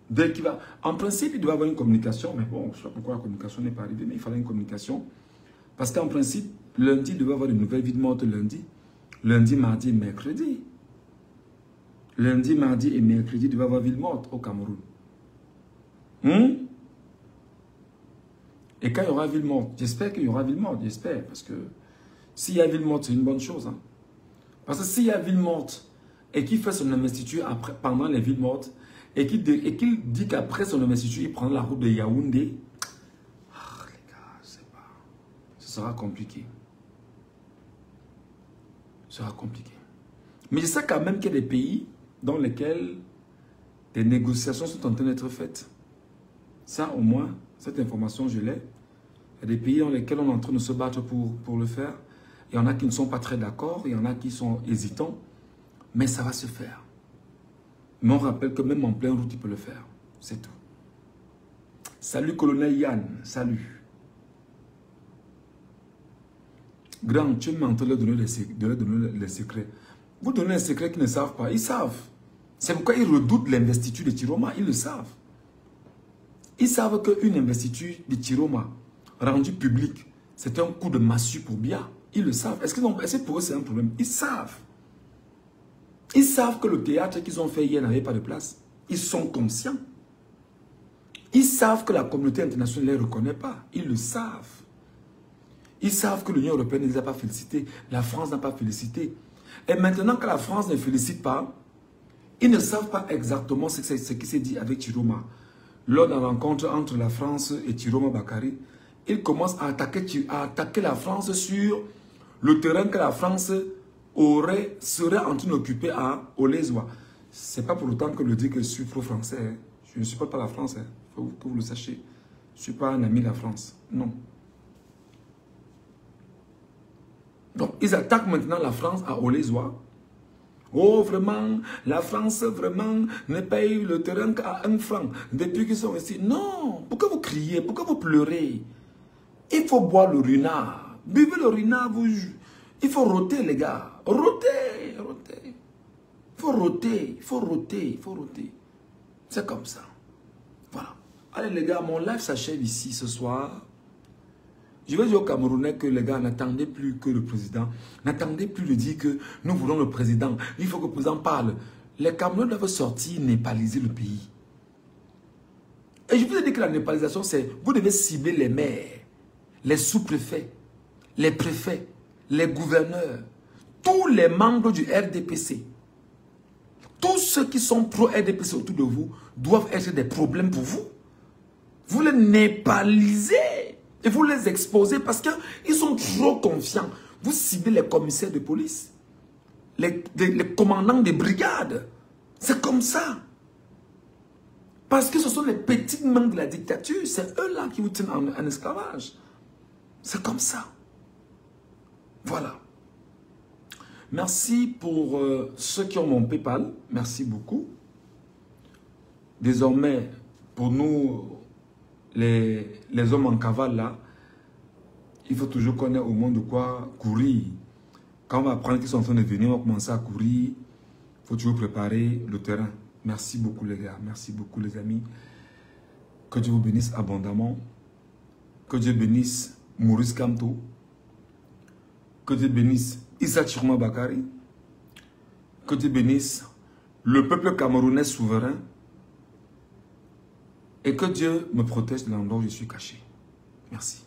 Dès qu'il va... En principe, il doit y avoir une communication. Mais bon, je ne sais pas pourquoi la communication n'est pas arrivée. Mais il fallait une communication. Parce qu'en principe, lundi, il devait y avoir une nouvelle vie de morte lundi. Lundi, mardi et mercredi. Lundi, mardi et mercredi, il devait y avoir ville morte au Cameroun. Et quand il y aura ville morte, j'espère qu'il y aura ville morte, j'espère. Parce que s'il y a ville morte, c'est une bonne chose. Hein. Parce que s'il y a ville morte et qu'il fait son investiture après, pendant les villes mortes, et qu'il dit qu'après son investiture, il prend la route de Yaoundé, les gars, je sais pas. Ce sera compliqué. Ce sera compliqué. Mais je sais quand même qu'il y a des pays dans lesquels des négociations sont en train d'être faites. Ça, au moins, cette information, je l'ai. Il y a des pays dans lesquels on est en train de se battre pour le faire. Il y en a qui ne sont pas très d'accord, il y en a qui sont hésitants. Mais ça va se faire. Mais on rappelle que même en pleine route, il peut le faire. C'est tout. Salut, colonel Yann. Salut. Grand, tu es en train de leur donner les secrets. Vous donnez les secrets qu'ils ne savent pas. Ils savent. C'est pourquoi ils redoutent l'investiture de Tiroma. Ils le savent. Ils savent qu'une investiture de Tiroma rendue publique, c'est un coup de massue pour Biya. Ils le savent. Est-ce que pour eux c'est un problème? Ils savent. Ils savent que le théâtre qu'ils ont fait hier n'avait pas de place. Ils sont conscients. Ils savent que la communauté internationale ne les reconnaît pas. Ils le savent. Ils savent que l'Union européenne ne les a pas félicités. La France n'a pas félicité. Et maintenant que la France ne félicite pas, ils ne savent pas exactement ce qui s'est dit avec Tiroma. Lors de la rencontre entre la France et Tiroma Bakary, ils commencent à attaquer la France sur le terrain que la France serait en train d'occuper à Olezoa. Ce n'est pas pour autant que je dis que je suis pro-français. Hein. Je ne supporte pas la France. Il faut que vous le sachiez. Je ne suis pas un ami de la France. Non. Donc, ils attaquent maintenant la France à Olezoa. Oh, vraiment, la France, vraiment, ne paye le terrain qu'à 1 franc depuis qu'ils sont ici. Non, pourquoi vous criez? Pourquoi vous pleurez? Il faut boire le renard. Buvez le renard, il faut rôter, les gars. Rôter, rôter. Il faut rôter, il faut rôter, il faut rôter. C'est comme ça. Voilà. Allez, les gars, mon live s'achève ici ce soir. Je vais dire aux Camerounais que les gars, n'attendez plus que le président. N'attendez plus de dire que nous voulons le président. Il faut que le président parle. Les Camerounais doivent sortir népaliser le pays. Et je vous ai dit que la népalisation, c'est... Vous devez cibler les maires, les sous-préfets, les préfets, les gouverneurs, tous les membres du RDPC. Tous ceux qui sont pro-RDPC autour de vous doivent être des problèmes pour vous. Vous les népalisez. Et vous les exposez parce qu'ils sont trop confiants. Vous ciblez les commissaires de police, les commandants des brigades. C'est comme ça. Parce que ce sont les petites mains de la dictature. C'est eux-là qui vous tiennent en esclavage. C'est comme ça. Voilà. Merci pour ceux qui ont mon PayPal. Merci beaucoup. Désormais, pour nous... Les hommes en cavale là, il faut toujours qu'on ait au moins de quoi courir. Quand on va apprendre qu'ils sont en train de venir, on va commencer à courir. Il faut toujours préparer le terrain. Merci beaucoup les gars, merci beaucoup les amis. Que Dieu vous bénisse abondamment. Que Dieu bénisse Maurice Kamto. Que Dieu bénisse Issa Tiroma Bakary. Que Dieu bénisse le peuple camerounais souverain et que Dieu me protège de l'endroit où je suis caché. Merci.